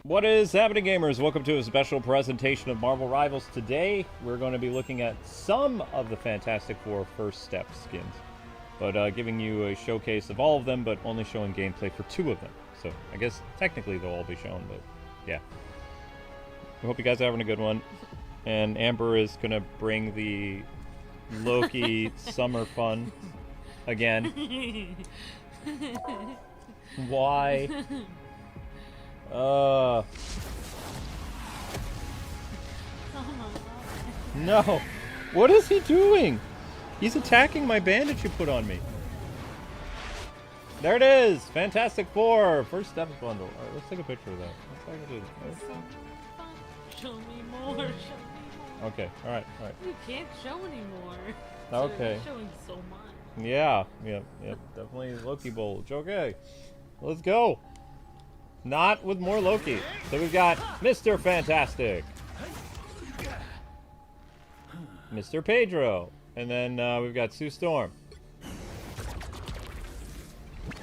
What is happening, gamers? Welcome to a special presentation of Marvel Rivals. Today, we're going to be looking at some of the Fantastic Four First Step skins, but giving you a showcase of all of them, but only showing gameplay for 2 of them. So, I guess technically they'll all be shown, but yeah. I hope you guys are having a good one. And Amber is going to bring the Loki summer fun again. Why? No! What is he doing? He's attacking my bandage you put on me. There it is! Fantastic Four! First Steps bundle. Alright, let's take a picture of that. Let's take a picture. Show me more, show me more. Okay, alright. You can't show anymore. Okay. You're showing so much. Yeah, definitely Loki Bulge. Okay, let's go. Not with more Loki. So we've got Mr. Fantastic, Mr. Pedro, and then we've got Sue Storm.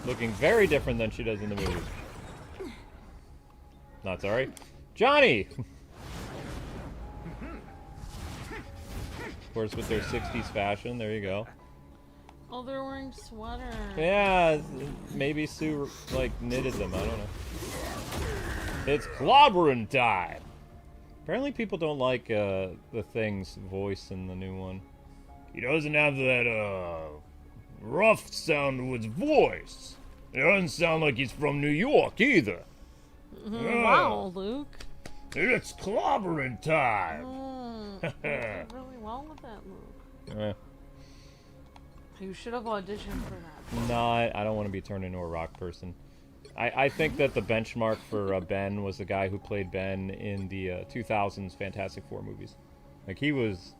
Looking very different than she does in the movie. Not sorry. Johnny! Of course, with their 60s fashion, there you go. Oh, they're wearing sweaters. Yeah, maybe Sue, like, knitted them, I don't know. It's clobbering time! Apparently people don't like, the Thing's voice in the new one. He doesn't have that, rough sound to his voice. It doesn't sound like he's from New York, either. Wow, Luke. It's clobbering time! You did really well with that, Luke. You should have auditioned for that. No, I don't want to be turned into a rock person. I think that the benchmark for Ben was the guy who played Ben in the 2000s Fantastic Four movies. Like, he was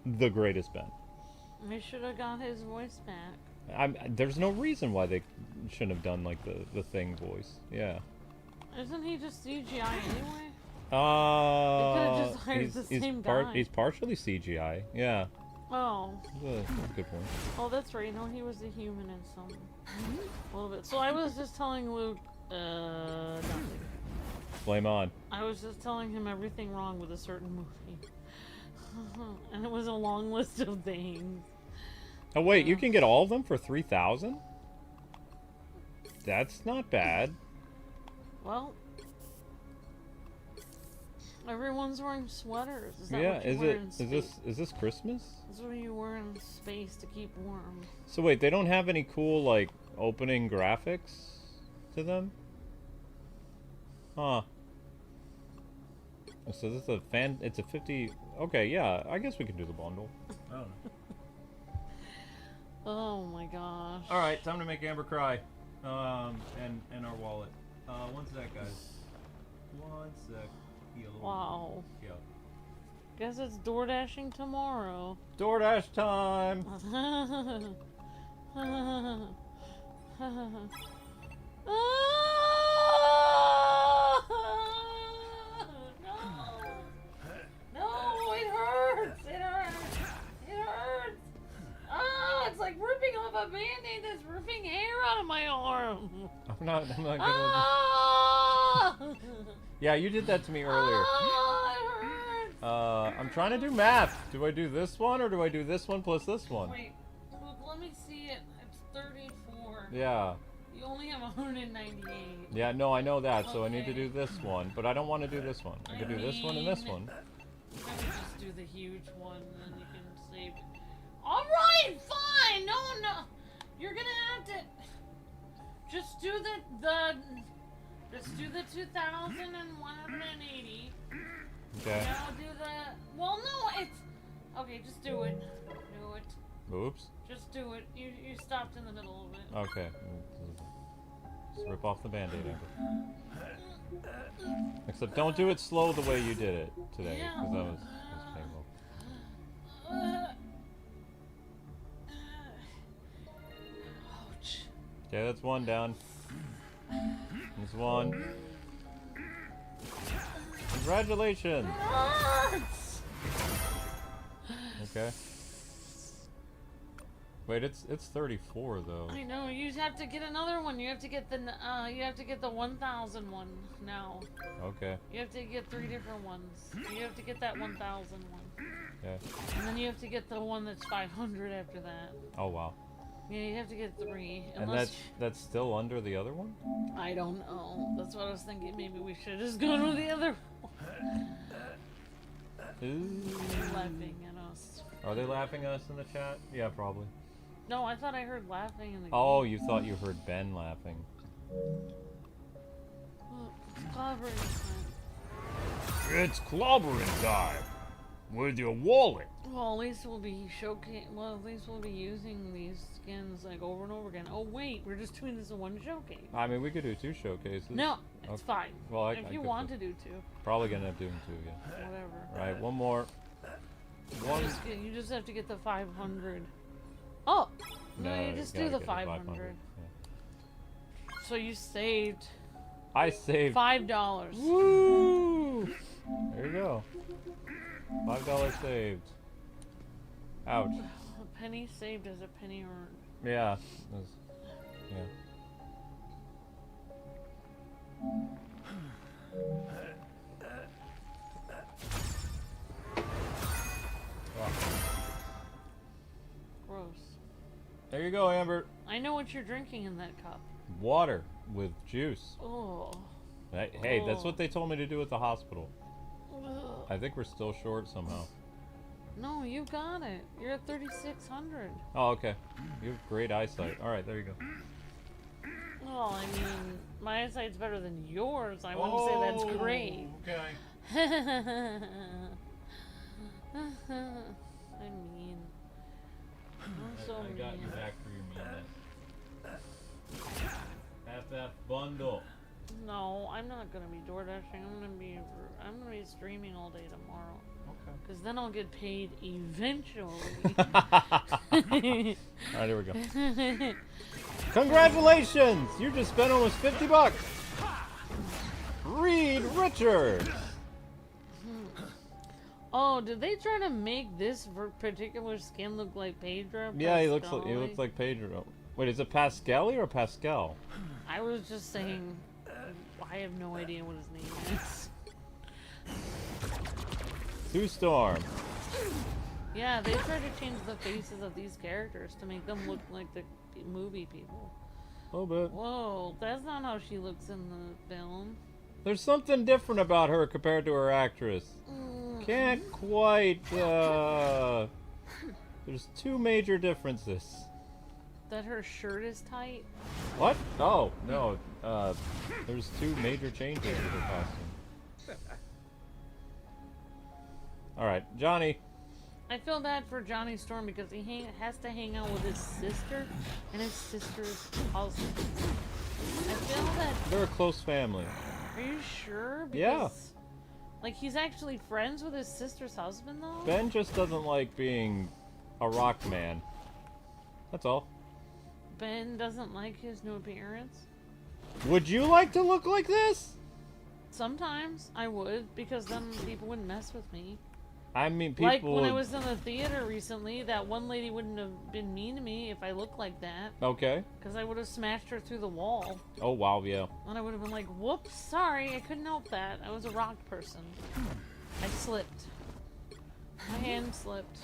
the greatest Ben. They should have got his voice back. There's no reason why they shouldn't have done, like, the Thing voice. Yeah. Isn't he just CGI anyway? They could have just hired the same guy. He's partially CGI, yeah. Oh. That's a good point. Oh, that's right. No, he was a human in some... a little bit. So I was just telling Luke... nothing. Flame on. I was just telling him everything wrong with a certain movie. And it was a long list of things. Oh, wait, you can get all of them for 3,000? That's not bad. Well... everyone's wearing sweaters. Is that Yeah, what you wear in space? is this Christmas? This is what you wear in space to keep warm. So wait, they don't have any cool, like, opening graphics to them? Huh. So this is it's a 50, okay, yeah, I guess we can do the bundle. I don't know. Oh my gosh. Alright, time to make Amber cry. And our wallet. One sec, guys. One sec. Wow. Yeah. Guess it's door dashing tomorrow. DoorDash time! No, it hurts! It hurts! It hurts! Oh, it's like ripping off a band-aid that's ripping hair out of my arm! I'm not gonna... Ah! Yeah, you did that to me earlier. Ah, it hurts! I'm trying to do math. Do I do this one, or do I do this one plus this one? Wait, Luke, let me see it. It's 34. Yeah. You only have 198. Yeah, no, I know that, so I need to Okay. do this one, but I don't want to do this one. I could do this one and this one. You can just do the huge one, and then you can save it. Alright, fine! No, you're gonna have to... just do Just do the 2,180. Okay. Now do the... well, no, it's... okay, just do it. Do it. Oops. Just do it. You stopped in the middle of it. Okay. Just rip off the band-aid, Amber. Except don't do it slow the way you did it today, because that was painful. Ouch. Okay, that's one down. There's one. Congratulations! Hurts. Okay. Wait, it's 34 though. I know. You have to get another one. You have to get the 1,000 one now. Okay. You have to get 3 different ones. You have to get that 1,000 one. Yeah. And then you have to get the one that's 500 after that. Oh wow. Yeah, you have to get 3. And that's still under the other one? I don't know. That's what I was thinking. Maybe we should have just gone with the other one. They're laughing at us. Are they laughing at us in the chat? Yeah, probably. No, I thought I heard laughing in the Oh, game. you thought you heard Ben laughing. Well, it's clobbering time. It's clobbering time! With your wallet! Well, at least we'll be at least we'll be using these skins like over and over again. Oh wait, we're just doing this in one showcase. I mean, we could do 2 showcases. No, it's Okay. fine. Well, if you want to do 2, Probably gonna end up doing 2, yeah. whatever. Alright, one more. One. You just have to get the 500. Oh! No, you just do gotta the get 500. Yeah. So you saved I saved $5. Woo! There you go. $5 saved. Ouch. A penny saved is a penny earned. Yeah. Yeah. Gross. There you go, Amber. I know what you're drinking in that cup. Water with juice. Oh. Hey, that's what they told me to do at the hospital. Ugh. I think we're still short somehow. No, you got it. You're at 3,600. Oh, okay. You have great eyesight. Alright, there you go. Well, I mean, my eyesight's better than yours. I wouldn't say that's great. Okay. I mean, I'm so I got mean. your back for your meanness. Have that bundle. No, I'm not gonna be door dashing. I'm gonna be streaming all day tomorrow. Okay. Cause then I'll get paid eventually. Alright, here we go. Congratulations! You just spent almost $50. Reed Richards. Oh, did they try to make this particular skin look like Pedro? Yeah, he looks like Pedro. Wait, is it Pascali or Pascal? I was just saying. I have no idea what his name is. Sue Storm. Yeah, they tried to change the faces of these characters to make them look like the movie people. A little bit. Whoa, that's not how she looks in the film. There's something different about her compared to her actress. Can't quite, There's 2 major differences. That her shirt is tight? What? Oh, no. There's 2 major changes with her costume. Alright, Johnny. I feel bad for Johnny Storm because he has to hang out with his sister and his sister's husband. I feel that... They're a close family. Are you sure? Because, Yeah. like, he's actually friends with his sister's husband, though? Ben just doesn't like being a rock man. That's all. Ben doesn't like his new appearance? Would you like to look like this? Sometimes I would, because then people wouldn't mess with me. I mean, people... Like when I was in the theater recently, that one lady wouldn't have been mean to me if I looked like that. Okay. Because I would have smashed her through the wall. Oh, wow, yeah. And I would have been like, whoops, sorry, I couldn't help that. I was a rock person. I slipped. My hand slipped.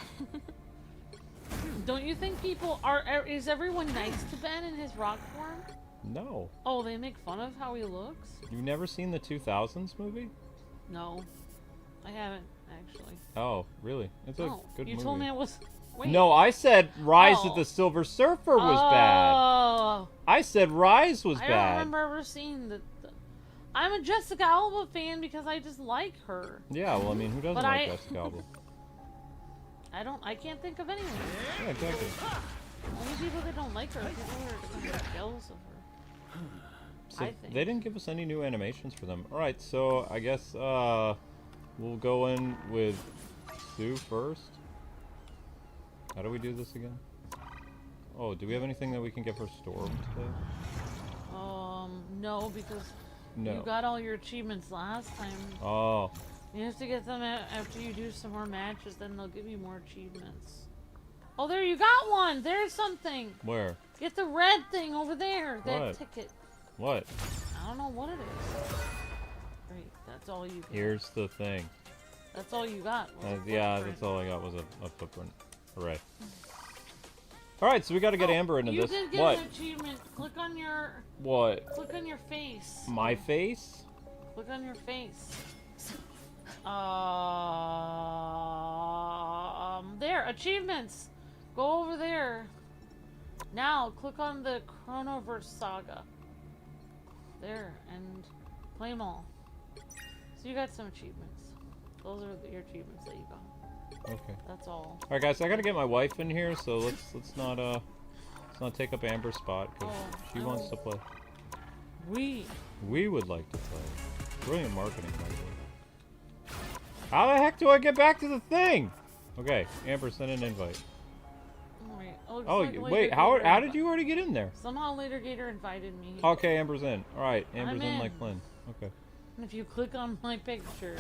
Don't you think people is everyone nice to Ben in his rock form? No. Oh, they make fun of how he looks? You've never seen the 2000s movie? No. I haven't, actually. Oh, really? It's a good movie. You told me it was... Wait. No, I said Rise of the Silver Surfer was bad. Oh. I said Rise was I bad. don't remember ever seeing the... I'm a Jessica Alba fan because I just like her. Yeah, well, I mean, who doesn't But like Jessica Alba? I can't think of anyone. Yeah, exactly. Only people that don't like her, people who are kind of jealous of her. So I think. they didn't give us any new animations for them. Alright, so I guess we'll go in with Sue first. How do we do this again? Oh, do we have anything that we can get for Storm today? No, because No. you got all your achievements last time. Oh. You have to get them after you do some more matches, then they'll give you more achievements. Oh, there you got one. There's something. Where? Get the red thing over there. That What? ticket. What? I don't know what it is. Great. That's all you got. Here's the thing. That's all you got. Yeah, that's all I got was a footprint. Hooray. Alright, so we gotta get Amber into you this. did get What? an achievement. Click on your... What? Click on your face. My face? Click on your face. There, achievements. Go over there. Now, click on the Chronoverse Saga. There, and play them all. So you got some achievements. Those are your achievements that you got. Okay. That's all. Alright guys, I gotta get my wife in here, so let's not take up Amber's spot, because she wants to play. We would like to play. Brilliant marketing, by the way. How the heck do I get back to the thing? Okay, Amber, send an invite. Alright. Oh, wait, how did you already get in there? Somehow Later Gator invited me. Okay, Amber's in. Alright, Amber's in like Flynn. Okay. And if you click on my picture...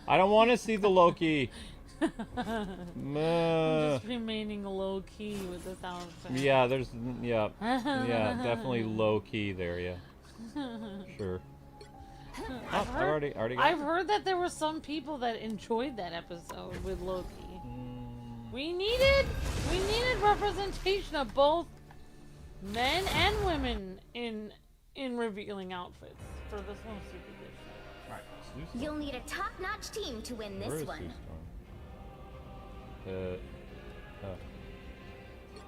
I don't want to see the Loki. I'm just remaining low key with this outfit. Yeah, yeah, definitely low key there. Yeah, sure. I've already got. I've heard that there were some people that enjoyed that episode with Loki. We needed representation of both men and women in revealing outfits for this one super edition. You'll need a top-notch team to win this one.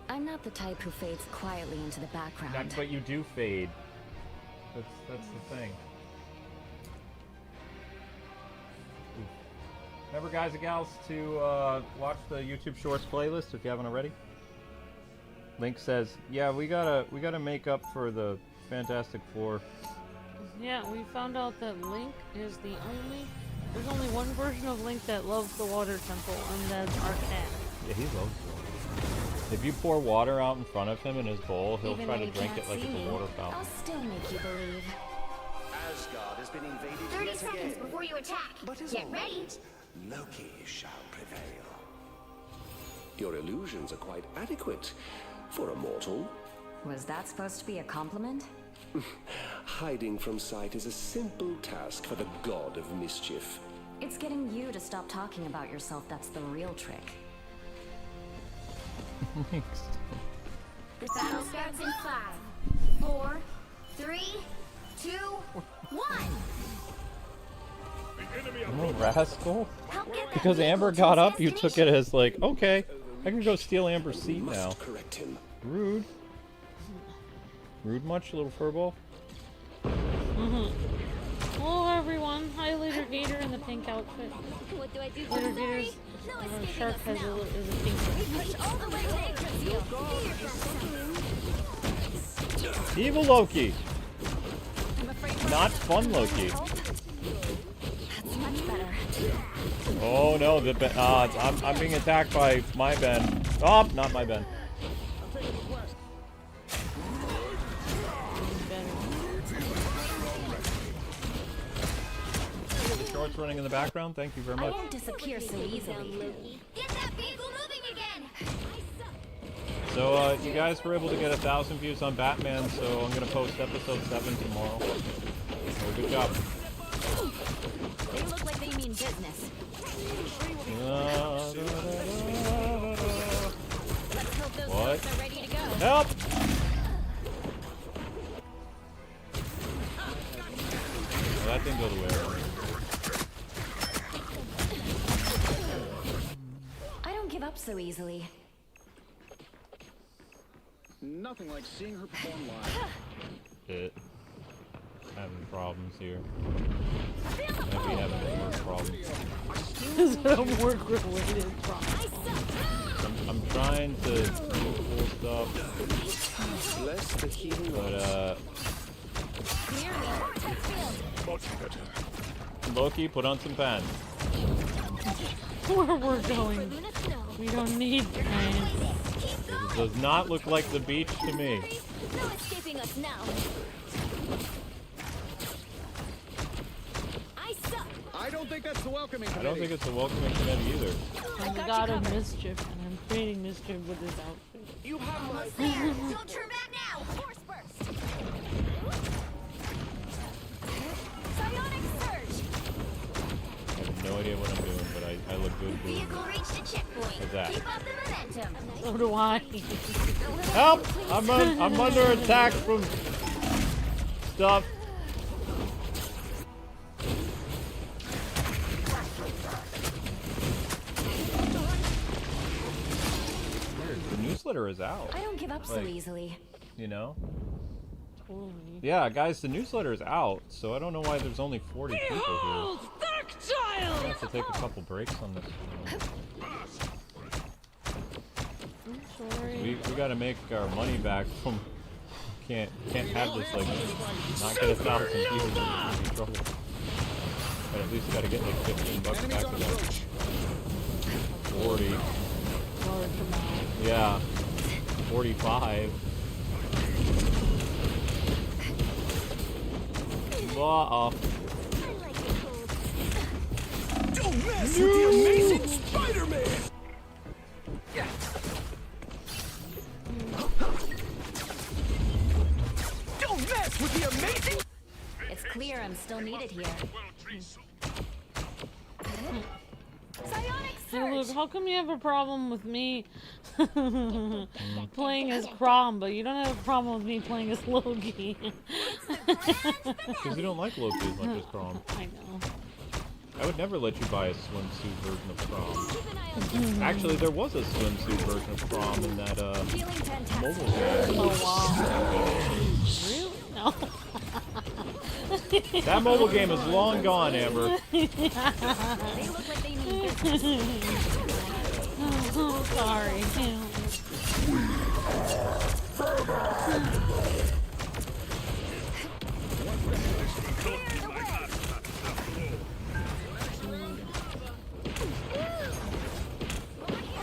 I'm not the type who fades quietly into the background. But you do fade. That's the thing. Remember, guys and gals, to watch the YouTube Shorts playlist if you haven't already. Link says, "Yeah, we gotta make up for the Fantastic Four." Yeah, we found out that Link is there's only one version of Link that loves the water temple, and that's our cat. Yeah, he loves water. If you pour water out in front of him in his bowl, he'll try to drink it like it's a water fountain. I'll still make you believe. Asgard has been invaded 30 seconds before you attack. Get ready. Loki shall prevail. Your illusions are quite adequate for a mortal. Was that supposed to be a compliment? Hiding from sight is a simple task for the god of mischief. It's getting you to stop talking about yourself that's the real trick. Thanks. The battle starts in 5, 4, 3, 2, 1. Oh, rascal. Help get that Because Amber vehicle to got its up, you took it as like, okay, I can go steal Amber's seat now. Must correct him. Rude. Rude much, little furball? Hello everyone. Hi Later Gator in the pink outfit. What do I do? Later Gator's shark is a pink one. Push all the way to exit seal. Evil Loki! I'm afraid Not fun Loki. that's much better. Oh no, I'm being attacked by my Ben. Oh, not my Ben. The shorts running in the background, thank you very I much. won't disappear so easily. Get that vehicle moving again. So, you guys were able to get 1,000 views on Batman, so I'm gonna post episode 7 tomorrow. So, good job. They look like they mean business. Let's hope those What? boats are ready to go. Help! Well, that didn't go the way I wanted. I don't give up so easily. Nothing like seeing her perform live. Shit. Having problems here. Maybe having more problems. This is a work-related problem. I'm trying to do cool stuff, Bless the healing but Loki, put on some pants. Where we're going, we don't need pants. It does not look like the beach to me. No escaping us now. I suck. I don't think that's the welcoming I committee. don't think it's a welcoming committee either. I'm the god of mischief, and I'm creating mischief with this outfit. You have my Almost there. Don't turn back now. Force burst. Psionic surge. I have no idea what I'm doing, but I look good doing it. Vehicle reached a checkpoint. What's that? Keep up the momentum. So do I. Help! I'm under attack from stuff. The newsletter is out. I don't give up so Like- easily. You know? Totally. Yeah, guys, the newsletter is out, so I don't know why there's only 40 people here. I have to take a couple breaks on this. I'm sorry. We gotta make our money back from. Can't have this like not get 1,000 views. We're in trouble. But at least gotta get like $15 back Enemies on to that. approach. 40. Large amount. Yeah. 45. Uh-oh. Don't mess with the amazing Spider-Man! Don't mess with the amazing... It's clear I'm still needed here. Psionic Hey, Luke, surge. how come you have a problem with me playing as Crom, but you don't have a problem with me playing as Loki? Because you don't like Loki as much as Crom. I know. I would never let you buy a swimsuit version of Crom. Keep an eye on Actually, there was a swimsuit version of Crom in that feeling fantastic. mobile game. Oh wow. Really? No. That mobile game is long gone, Amber. They look like they need business. Oh, sorry. Clear the way.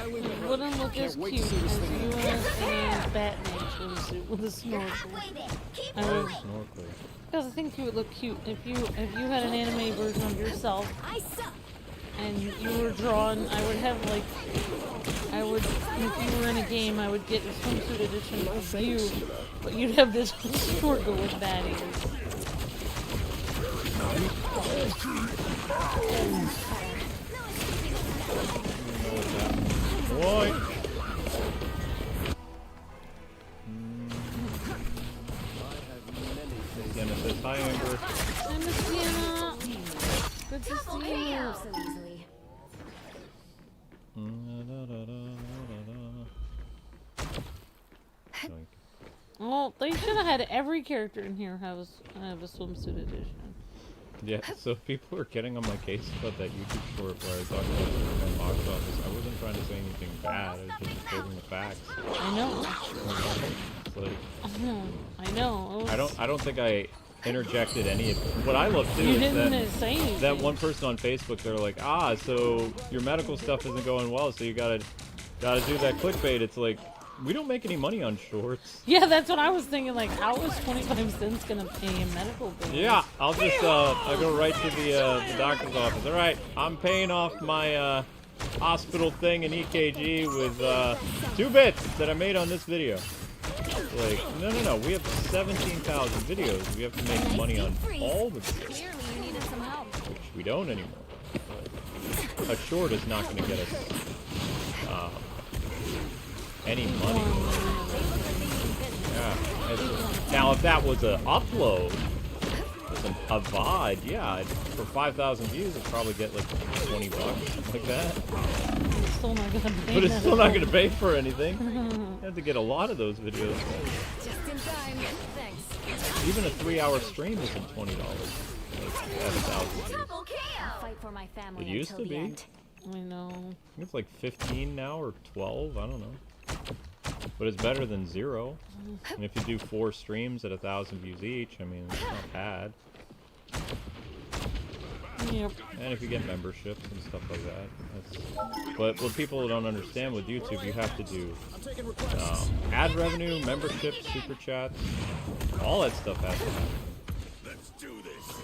It wouldn't look as wait cute to see this as thing you in a Batman swimsuit with a snorkel. Halfway there. Keep I going. would, Snorkel. because I think you would look cute if you had an anime version of yourself I suck. and you were drawn. I would have like, if you were in a game, I would get a swimsuit edition of you, but you'd have this snorkel with bat ears. Boy. Sienna says hi, Amber. I miss Sienna. Good to Double see you. KO so easily. Well, they should have had every character in here have a swimsuit edition. Yeah, so if people are getting on my case about that YouTube short where I was talking about the box office, I wasn't trying to say anything bad, I was just stating the facts. I know. It's like, I know. I don't think I interjected any of what I love too You is didn't that say anything. that one person on Facebook, they're like, so your medical stuff isn't going well, so you gotta do that clickbait. It's like, we don't make any money on shorts. Yeah, that's what I was thinking. Like, how is 25 cents gonna pay a medical bill? Yeah, I'll just I go right to the doctor's office. All right, I'm paying off my hospital thing and EKG with 2 bits that I made on this video. Like, no, we have 17,000 videos. We have to make money on all the videos, Clearly you needed some help. which we don't anymore. But a short is not going to get us any money. Yeah. Now, if that was an upload, a VOD, yeah, for 5,000 views, it'd probably get like $20, something like that. It's still not gonna pay. But it's still not going to pay for anything. to. You have to get a lot of those videos. Just in time. Thanks. Even a 3-hour stream isn't $20. Like, at 1,000 views. Double KO. Fight for my family It used until to the be. end. I know. I think it's like 15 now or 12. I don't know. But it's better than 0. And if you do 4 streams at 1,000 views each, I mean, it's not bad. Yep. And if you get memberships and stuff like that. But what people don't understand with YouTube, you have to do I'm taking requests. ad revenue, memberships, super chats. All that stuff has to happen. Let's do this.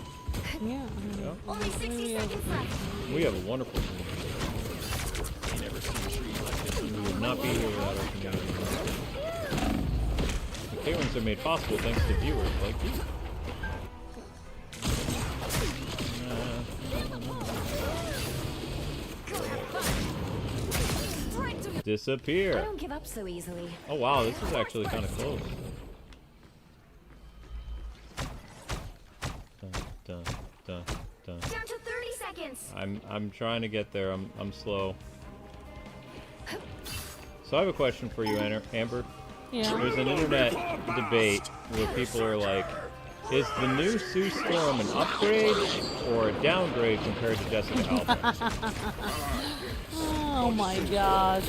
Yeah. Yeah. Only 60 We seconds left. We have a wonderful community. We would not be here without our community. The Kwings are made possible thanks to viewers like you. Disappear. I don't give up so easily. Oh wow, this is actually kind of close. Dun, dun, dun, dun. Down to 30 seconds. I'm trying to get there. I'm slow. So I have a question for you, Amber. Yeah. There's an internet debate where people are like, is the new Sue Storm an upgrade or a downgrade compared to Jessica Alba? Oh my gosh.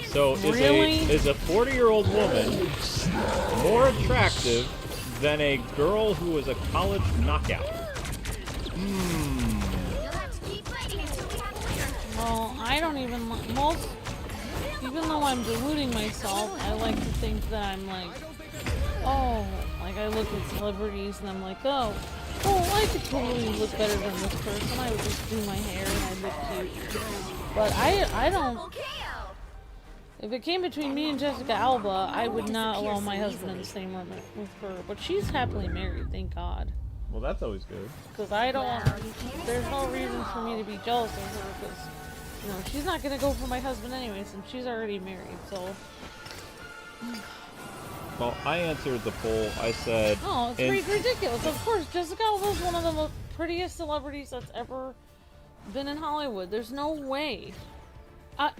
So Really? is a 40-year-old woman more attractive than a girl who was a college knockout? You'll have to keep fighting until we have a winner. Well, I don't even most. Even though I'm deluding myself, I like to think that I'm like, oh, like I look at celebrities and I'm like, oh, I could totally look better than this person. I would just do my hair and I'd look cute. But I don't. If it came between me and Jessica Alba, I would not allow my husband in the same room with her. But she's happily married, thank God. Well, that's always good. Because I don't. There's no reason for me to be jealous of her because, you know, she's not gonna go for my husband anyways, and she's already married. So. Well, I answered the poll. I said... Oh, it's ridiculous. Of course, Jessica Alba is one of the prettiest celebrities that's ever been in Hollywood. There's no way.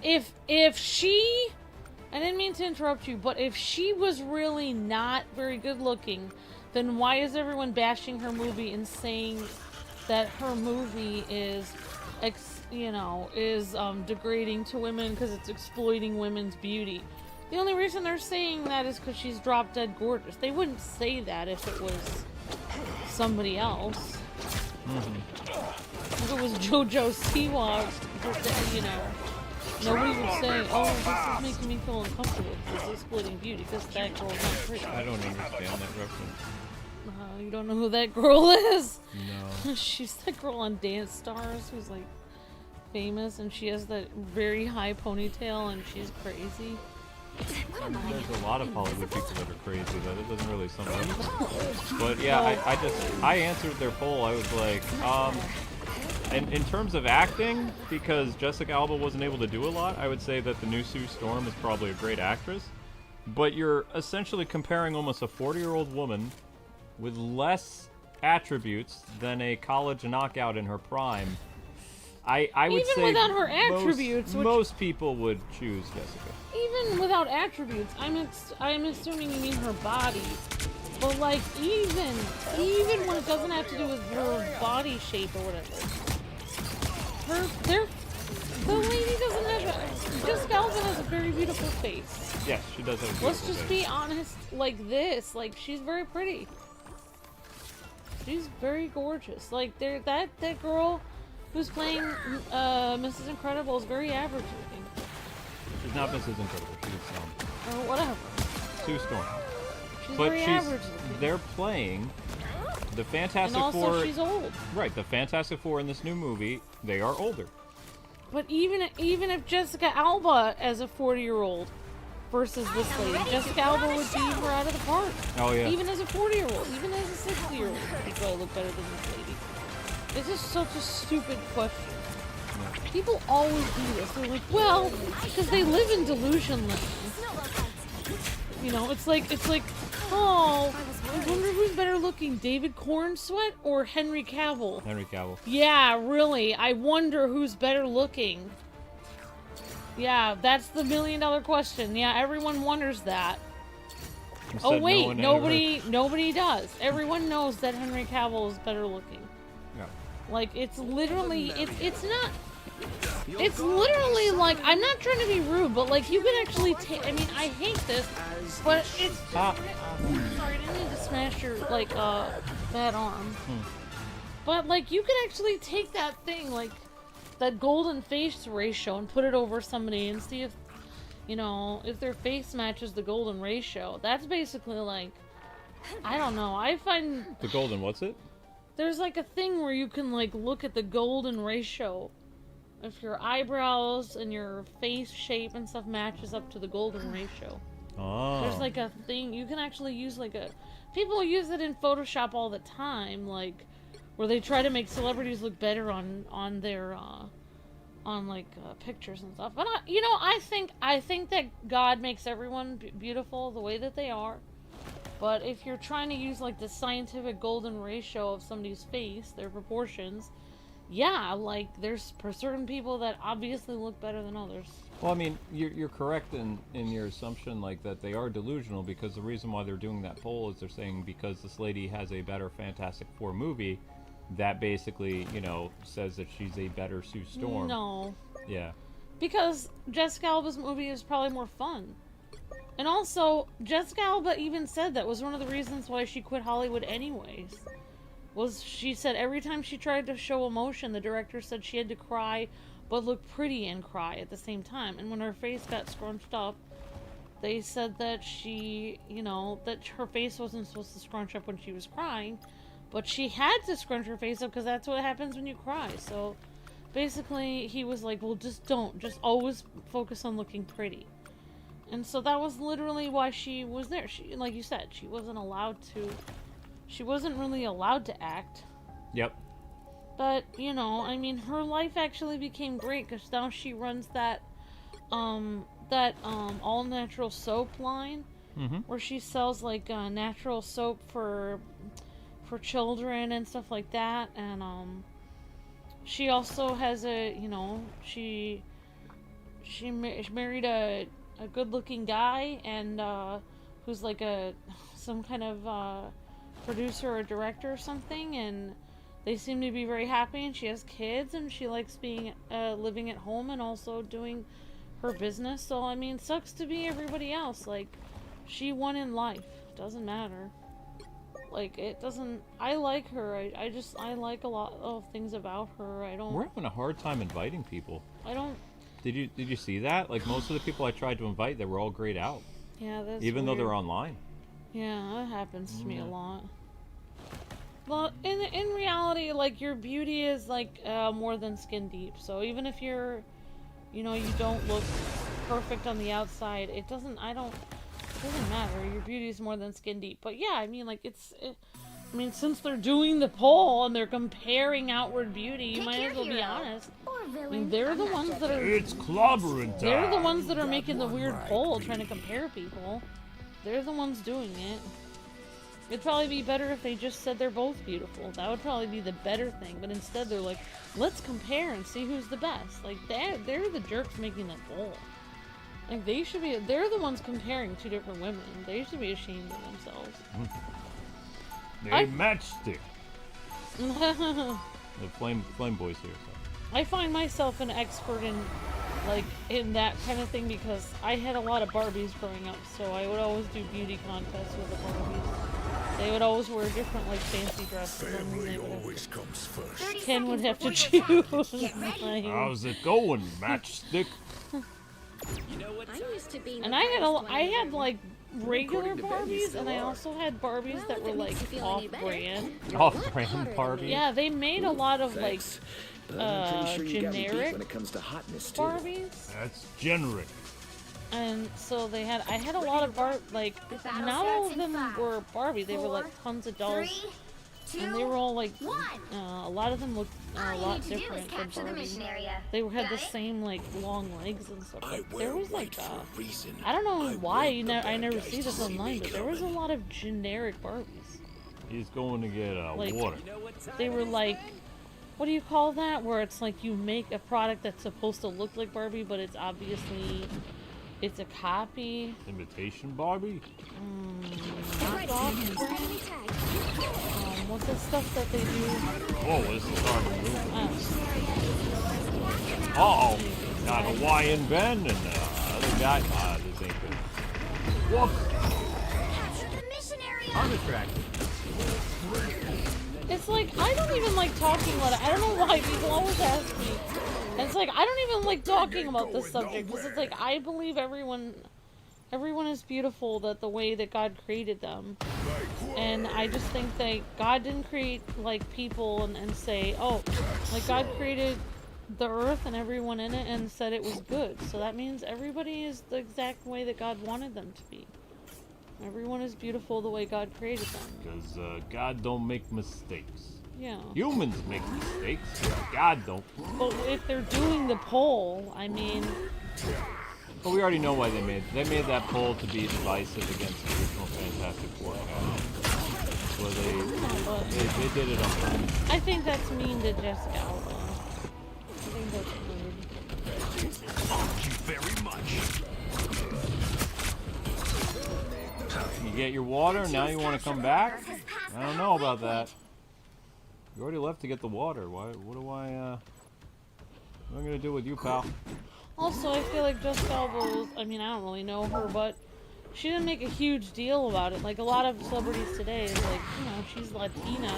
If she... I didn't mean to interrupt you, but if she was really not very good looking, then why is everyone bashing her movie and saying that her movie is, degrading to women because it's exploiting women's beauty? The only reason they're saying that is because she's drop dead gorgeous. They wouldn't say that if it was somebody else. If it was JoJo Siwa, nobody would say, oh, this is making me feel uncomfortable because it's exploiting beauty because that girl's not pretty. I don't understand that reference. You don't know who that girl is? No. She's that girl on Dance Stars who's like famous and she has that very high ponytail and she's crazy. There's a lot of Hollywood people that are crazy, though. That doesn't really sum it up. But yeah, I answered their poll. I was like, in terms of acting, because Jessica Alba wasn't able to do a lot, I would say that the new Sue Storm is probably a great actress. But you're essentially comparing almost a 40-year-old woman with less attributes than a college knockout in her prime. I would even say without her attributes, most people would choose Jessica. Even without attributes, I'm assuming you mean her body. But like even when it doesn't have to do with her body shape or whatever, the lady doesn't have Jessica Alba has a very beautiful face. Yes, she does have a beautiful Let's just face. be honest, like this, like she's very pretty. She's very gorgeous. Like that girl who's playing Mrs. Incredible is very average looking. She's not Mrs. Incredible. She's Or whatever. Sue Storm. She's But very average looking. they're playing the Fantastic And also Four. she's old. Right, the Fantastic Four in this new movie, they are older. But even if Jessica Alba as a 40-year-old versus this lady, Jessica Alba would beat her out of the park. Oh yeah. Even as a 40-year-old, even as a 60-year-old, she'd probably look better than this lady. This is such a stupid question. People always do this. They're like, well, because they live in delusion land. You know, it's like, oh, I wonder who's better looking, David Cornsweet or Henry Cavill? Henry Cavill. Yeah, really. I wonder who's better looking. Yeah, that's the $1,000,000 question. Yeah, everyone wonders that. Oh wait, nobody does. Everyone knows that Henry Cavill is better looking. Yeah. Like it's literally, it's not. It's literally like, I'm not trying to be rude, but like you can actually take. I mean, I hate this, but it's. Sorry, I didn't mean to smash your bad arm. But like you can actually take that thing, like that golden face ratio, and put it over somebody and see if, if their face matches the golden ratio. That's basically like, I don't know. I find The golden, what's it? there's like a thing where you can like look at the golden ratio if your eyebrows and your face shape and stuff matches up to the golden ratio. Oh. There's like a thing you can actually use, like a people use it in Photoshop all the time, like where they try to make celebrities look better on their pictures and stuff. But I think that God makes everyone beautiful the way that they are. But if you're trying to use like the scientific golden ratio of somebody's face, their proportions, yeah, like there's certain people that obviously look better than others. Well, I mean, you're correct in your assumption, like, that they are delusional, because the reason why they're doing that poll is they're saying because this lady has a better Fantastic Four movie, that basically, says that she's a better Sue Storm. No. Yeah. Because Jessica Alba's movie is probably more fun. And also, Jessica Alba even said that was one of the reasons why she quit Hollywood anyways. Was she said every time she tried to show emotion, the director said she had to cry but look pretty and cry at the same time. And when her face got scrunched up, they said that she, that her face wasn't supposed to scrunch up when she was crying, but she had to scrunch her face up because that's what happens when you cry. So basically he was like, well, just always focus on looking pretty. And so that was literally why she was there. She, like you said, she wasn't really allowed to act. Yep. But, her life actually became great because now she runs that all-natural soap line, where she sells, like, natural soap for children and stuff like that. And, she also has she married a good-looking guy, and, who's, like, some kind of, producer or director or something, and they seem to be very happy, and she has kids, and she likes being living at home and also doing her business. So I mean, sucks to be everybody else. Like, she won in life. Doesn't matter. Like, it doesn't. I like her. I like a lot of things about her. We're having a hard time inviting people. I don't. Did you see that? Like, most of the people I tried to invite, they were all grayed out. Yeah, that's even though weird. they're online. Yeah, that happens to me a lot. Well, in reality, like, your beauty is, like, more than skin deep. So even if you're, you don't look perfect on the outside, it doesn't matter. Your beauty is more than skin deep. But yeah, I mean, like, since they're doing the poll and they're comparing outward beauty, you might as well be honest. I mean, they're the ones that are... It's clobbering time. They're the ones that are making the weird poll, trying to compare people. They're the ones doing it. It'd probably be better if they just said they're both beautiful. That would probably be the better thing. But instead they're like, let's compare and see who's the best. Like, they're the jerks making that poll. Like, they're the ones comparing two different women. They should be ashamed of themselves. They matchstick. The flame boys here. So. I find myself an expert in that kind of thing because I had a lot of Barbies growing up, so I would always do beauty contests with the Barbies. They would always wear different, like, fancy dresses. Family always comes first. Ken would have to choose. How's it going, matchstick? And I had like regular Barbies, and I also had Barbies that were like off-brand. Off-brand Barbie? Yeah, they made a lot of like generic when it comes to hotness too. Barbies. That's generic. And so I had a lot of not all of them were Barbie. They were like tons of dolls. And they were all like, a lot of them looked a lot different than Barbie. They had the same like long legs and stuff. Like, there was like, I don't know why I never see this online, but there was a lot of generic Barbies. He's going to get water. They were like, what do you call that? Where it's like you make a product that's supposed to look like Barbie, but it's obviously, it's a copy. Imitation Barbie? What's the stuff that they do? Whoa, this is hard to move. Uh-oh. Got a Hawaiian bend and the other guy. This ain't good. Whoops. I'm attracted. It's like, I don't even like talking about it. I don't know why people always ask me. And it's like, I don't even like talking about this subject. Because it's like, I believe everyone is beautiful that the way that God created them. And I just think that God didn't create like people and say, oh, like God created the earth and everyone in it and said it was good. So that means everybody is the exact way that God wanted them to be. Everyone is beautiful the way God created them. Because God don't make mistakes. Yeah. Humans make mistakes, but God don't. But if they're doing the poll, I mean... But we already know why they made that poll to be divisive against the original Fantastic Four cast. So they did it on purpose. I think that's mean to Jessica Alba. I think that's rude. Thank you very much. You get your water, now you want to come back? I don't know about that. You already left to get the water. What am I gonna do with you, pal? Also, I feel like Jessica Alba was, I mean, I don't really know her, but she didn't make a huge deal about it. Like, a lot of celebrities today is like, you know, she's Latina,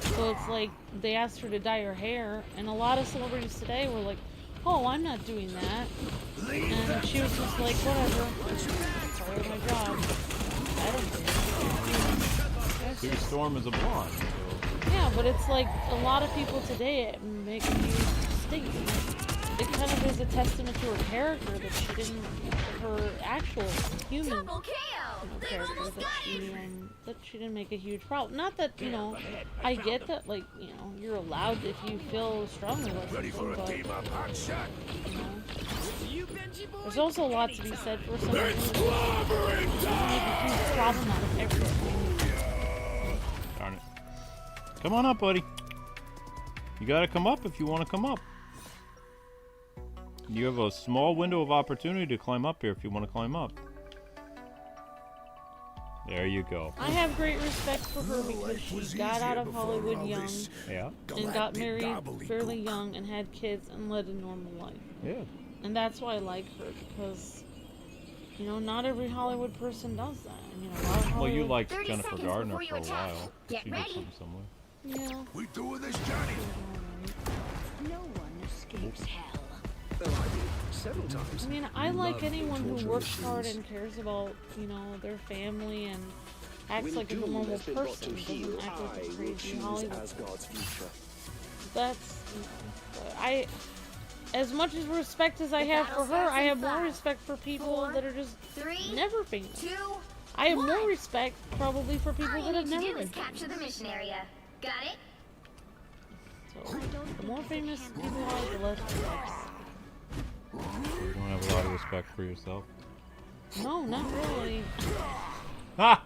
so it's like, they asked her to dye her hair, and a lot of celebrities today were like, oh, I'm not doing that. And she was just like, whatever, it's part of my job. I don't care. Sue Storm is a blonde, so... Yeah, but it's like, a lot of people today make a huge statement. It kind of is a testament to her character that she didn't, her actual human character, that she didn't make a huge problem. Not that, you know, I get that, like, you know, you're allowed if you feel strongly about something, but, you know, there's also a lot to be said for someone who doesn't make a huge problem out of everything. Darn it. Come on up, buddy. You gotta come up if you want to come up. You have a small window of opportunity to climb up here if you want to climb up. There you go. I have great respect for her because she got out of Hollywood young, Yeah. and got married fairly young and had kids and led a normal life. Yeah. And that's why I like her, because, you know, not every Hollywood person does that. I mean, a lot of Hollywood... Well, you liked 30 Jennifer seconds Gardner before for a you attack. while. Get She did ready. something somewhere. Yeah. We doing this, Johnny? No one escapes hell. Well, I did several times. I mean, I like anyone who works hard and cares about, you know, their family and acts When like a doom normal has been brought person. to heel, Doesn't act like I a will crazy choose Hollywood. Asgard's future. That's, you know, I... As much as respect as I have for her, I have more respect for people that are just 3, never famous. 2, I have more respect probably for people all that you have need to never do is been capture the mission area. Got it? So, the more famous people are, the less respect. You don't have a lot of respect for yourself. No, not really. Ha!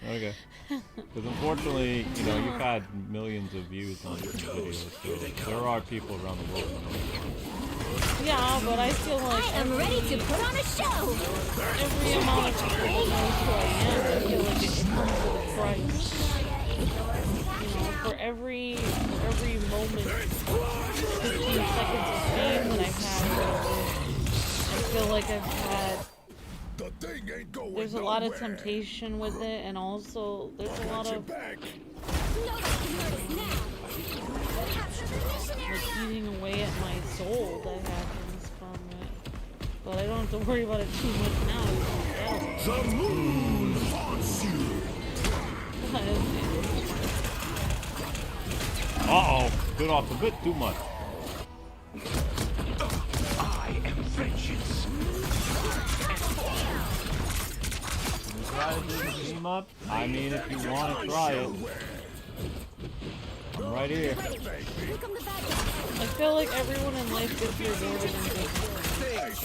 Okay. Because unfortunately, you know, you've had millions of views on these videos, so there are people around the world who know you. Yeah, but I feel like I am ready to put on a show! every amount of people that knows who I am, I feel like it comes with a price. You know, for every moment, 15 seconds of fame that I've had, I feel like I've had, The thing ain't going there's a lot of nowhere. temptation with it, and also there's a lot of Back. Nobody can hurt us now! Capture the mission like area! eating away at my soul that happens from it. But I don't have to worry about it too much now. The moon haunts you. Uh-oh! Bit off a bit too much. I am vengeance. You try to do the team up? I mean, if you want to try it. I'm right here. Here come the bad guys! I feel like everyone in life gets rewarded in different ways.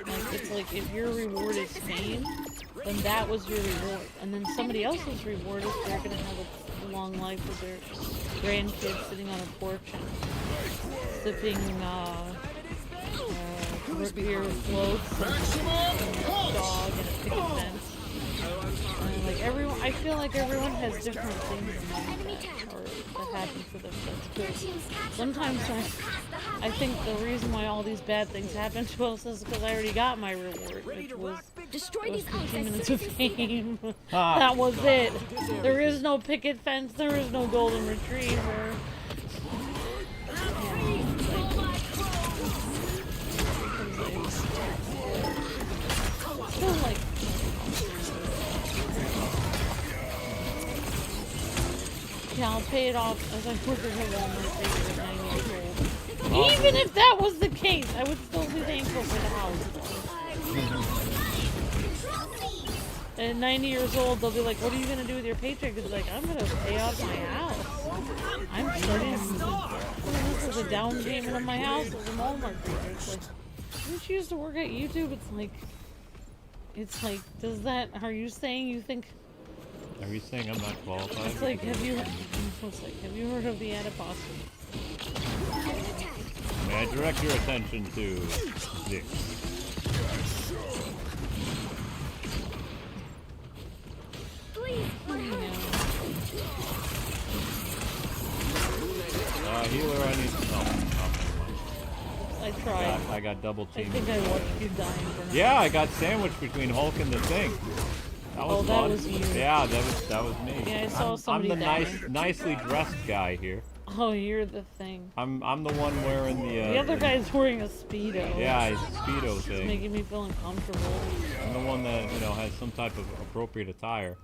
Like, it's like if your reward is fame, then that was your reward. And then somebody else's reward is they're gonna have a long life with their grandkids sitting on a porch and sipping root beer floats and a dog and a picket fence. And like everyone, I feel like everyone has different things in life that happen for them. That's good. Sometimes I think the reason why all these bad things happen to us is because I already got my reward, which was Destroy these 15 ice minutes of fame. Ah. That was it. There is no picket fence. There is no golden retriever. Still like. Yeah, I'll pay it off as I work at Walmart at 9 years old. Even if that was the case, I would still be thankful for the house. At 90 years old, they'll be like, what are you going to do with your paycheck? It's like, I'm going to pay off my house. I'm starting this is a down payment on my house as a Walmart creature. It's like, didn't you used to work at YouTube? It's like, does that, are you saying you think... Are you saying I'm not qualified? It's like, have you heard of the adiposity? May I direct your attention to this? Healer, I need. Oh, never mind. I tried. I got double I teamed. think I watched you dying for now. Yeah, I got sandwiched between Hulk and the Thing. That was that fun. was you. Yeah, that was me. Yeah, I saw somebody I'm the dying. nicely dressed guy here. Oh, you're the Thing. I'm the one wearing the. The other guy's wearing a Speedo. Yeah, it's Speedo It's thing. making me feel uncomfortable. I'm the one that has some type of appropriate attire.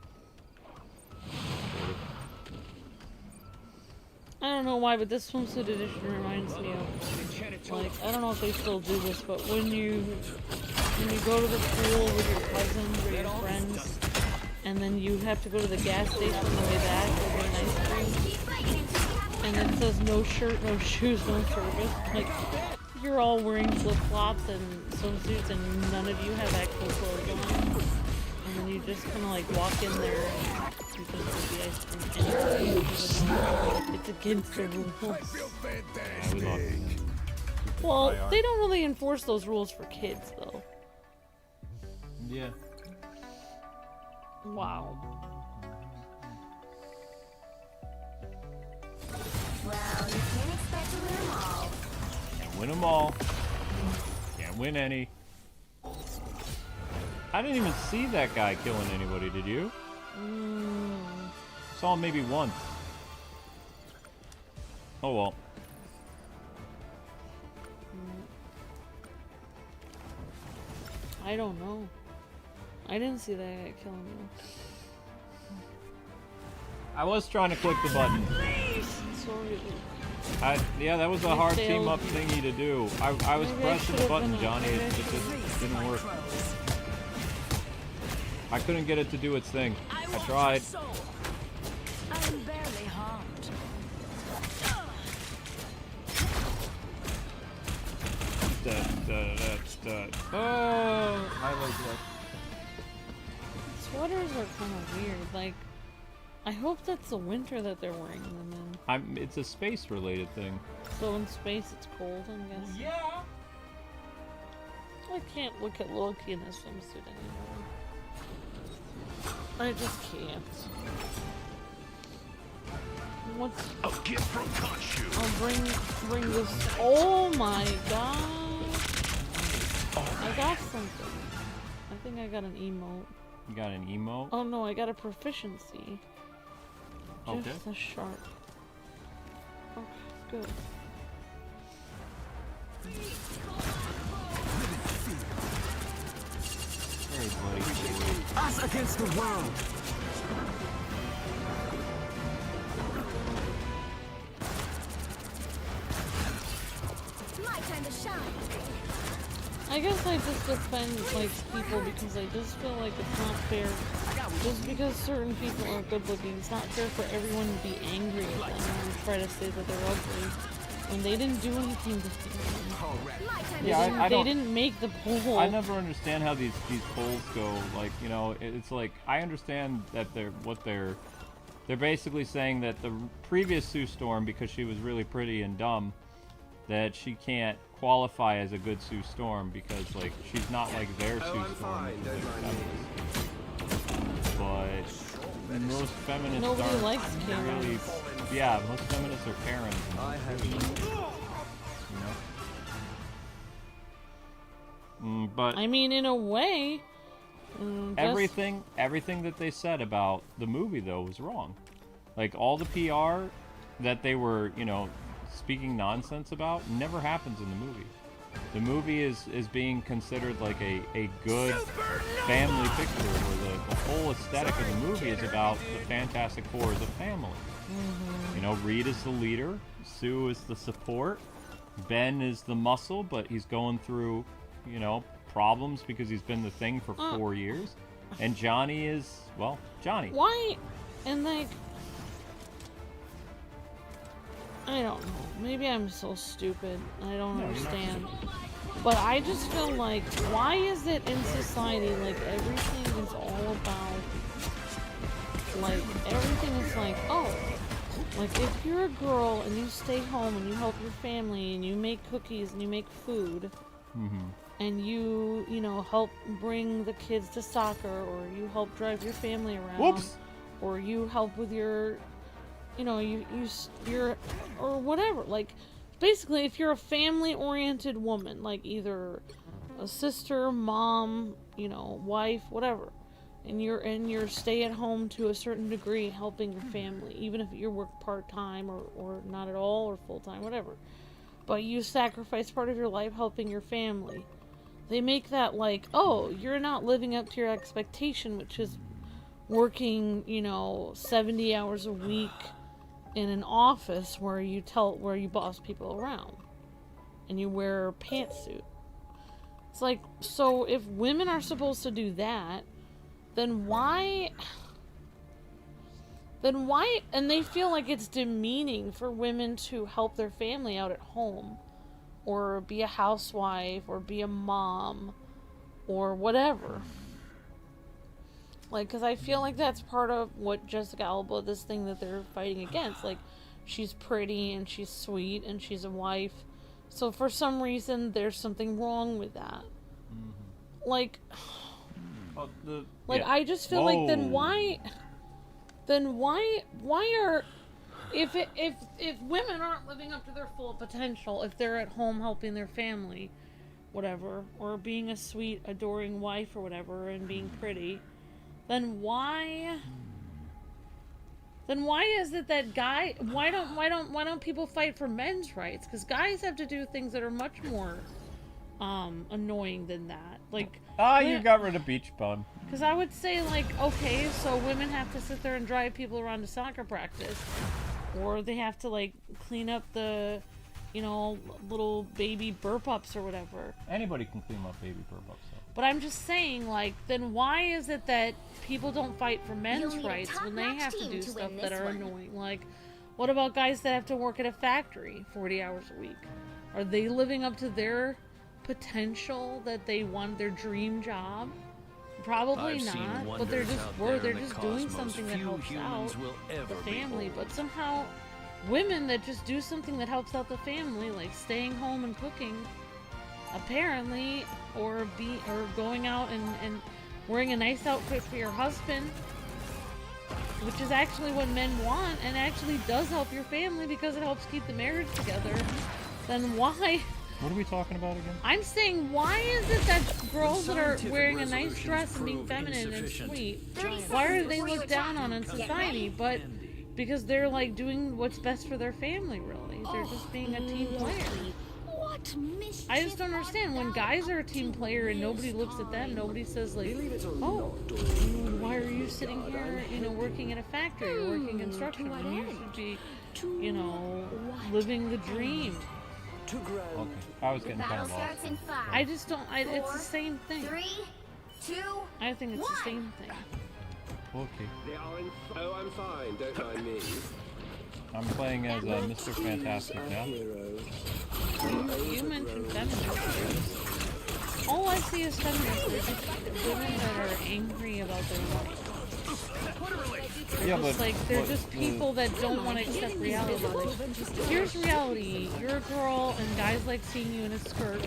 I don't know why, but this swimsuit edition reminds me of, like, I don't know if they still do this, but when you go to the pool with your cousins or your friends, and then you have to go to the gas station on the way back to get an ice cream, and it says no shirt, no shoes, no service. Like, you're all wearing flip-flops and swimsuits, and none of you have actual clothes on. And then you just kind of like walk in there and you just get the ice cream anyway. It's against the rules. Yeah, we lost. Well, they don't really enforce those rules for kids, though. Yeah. Wow. Well, you can't expect to win them all. Can't win them all. Can't win any. I didn't even see that guy killing anybody, did you? Saw him maybe once. Oh well. I don't know. I didn't see that guy killing you. I was trying to click the button. Sorry. Yeah, that was a You hard failed. team up thingy to do. I was Maybe I pressing the should've button, been a- Johnny. maybe I It just didn't work. I couldn't get it to do its thing. I tried. I'm barely harmed. Oh, my legs left. Sweaters are kind of weird. Like, I hope that's the winter that they're wearing them in. It's a space-related thing. So in space it's cold, I guess. Yeah. I can't look at Loki in his swimsuit anymore. I just can't. What's... A gift from Khonshu. I'll bring this... Oh my god! I got something. I think I got an emote. You got an emote? Oh no, I got a proficiency. Okay. Just a sharp. Okay, good. Hey, buddy. Us against the world. My time to shine. I guess I just defend like people because I just feel like it's not fair. Just because certain people are good looking, it's not fair for everyone to be angry at them and try to say that they're ugly when they didn't do anything to them. My time Yeah, to I They don't. didn't make the poll. I never understand how these polls go. Like, it's like I understand that they're basically saying that the previous Sue Storm, because she was really pretty and dumb, that she can't qualify as a good Sue Storm because like she's not like their Sue Storm. Because they're feminists. But most feminists Nobody aren't likes really. Karens. Yeah, most feminists are Karens. But I mean, in a way, just- everything that they said about the movie though was wrong. Like all the PR that they were, speaking nonsense about never happens in the movie. The movie is being considered like a good family picture where the whole aesthetic of the movie is about the Fantastic Four as a family. Reed is the leader, Sue is the support, Ben is the muscle, but he's going through, you know, problems because he's been the thing for 4 years. And Johnny is, well, Johnny. Why? And like, I don't know. Maybe I'm so stupid. I don't understand. But I just feel like, why is it in society like everything is all about, like everything is like, oh, like if you're a girl and you stay home and you help your family and you make cookies and you make food, and you know, help bring the kids to soccer, or you help drive your family around, or you help with your, you know, you're, or whatever. Like, basically, if you're a family-oriented woman, like either a sister, mom, you know, wife, whatever, and you're stay at home to a certain degree, helping your family, even if you work part-time or not at all, or full-time, whatever, but you sacrifice part of your life helping your family. They make that like, oh, you're not living up to your expectation, which is working, you know, 70 hours a week in an office where you boss people around and you wear a pantsuit. It's like, so if women are supposed to do that, then why, and they feel like it's demeaning for women to help their family out at home, or be a housewife, or be a mom, or whatever. Like, because I feel like that's part of what Jessica Alba, this thing that they're fighting against. Like, she's pretty, and she's sweet, and she's a wife. So for some reason, there's something wrong with that. Like, I just feel like, then why are, if women aren't living up to their full potential, if they're at home helping their family, whatever, or being a sweet, adoring wife or whatever, and being pretty, then why is it that why don't people fight for men's rights? Because guys have to do things that are much more annoying than that. Like, you got rid of beach bum. because I would say, like, okay, so women have to sit there and drive people around to soccer practice, or they have to, like, clean up the, you know, little baby burp-ups or whatever. Anybody can clean up baby burp-ups, though. But I'm just saying, like, then why is it that people don't fight for men's rights when they have to do stuff that are annoying? Like, what about guys that have to work at a factory 40 hours a week? Are they living up to their potential that they want, their dream job? Probably not, but they're just doing something that helps out the family. But somehow, women that just do something that helps out the family, like staying home and cooking, apparently, or going out and wearing a nice outfit for your husband, which is actually what men want, and actually does help your family because it helps keep the marriage together, then why? What are we talking about again? I'm saying, why is it that girls that are wearing a nice dress and being feminine and sweet, why are they looked down on in society? But because they're, like, doing what's best for their family, really. They're just being a team player. I just don't understand. When guys are a team player and nobody looks at them, nobody says, like, oh, why are you sitting here, you know, working in a factory or working construction when you should be, you know, living the dream? Okay, I was getting kind of lost. I just don't, it's the same thing. 3, 2, I think it's the same thing. Okay. Oh, I'm fine. Don't mind me. I'm playing as Mr. Fantastic now. You mentioned feminists. All I see is feminists. They're just women that are angry about their life. Yeah, but They're just people that don't want to accept reality. Like, here's reality. You're a girl, and guys like seeing you in a skirt,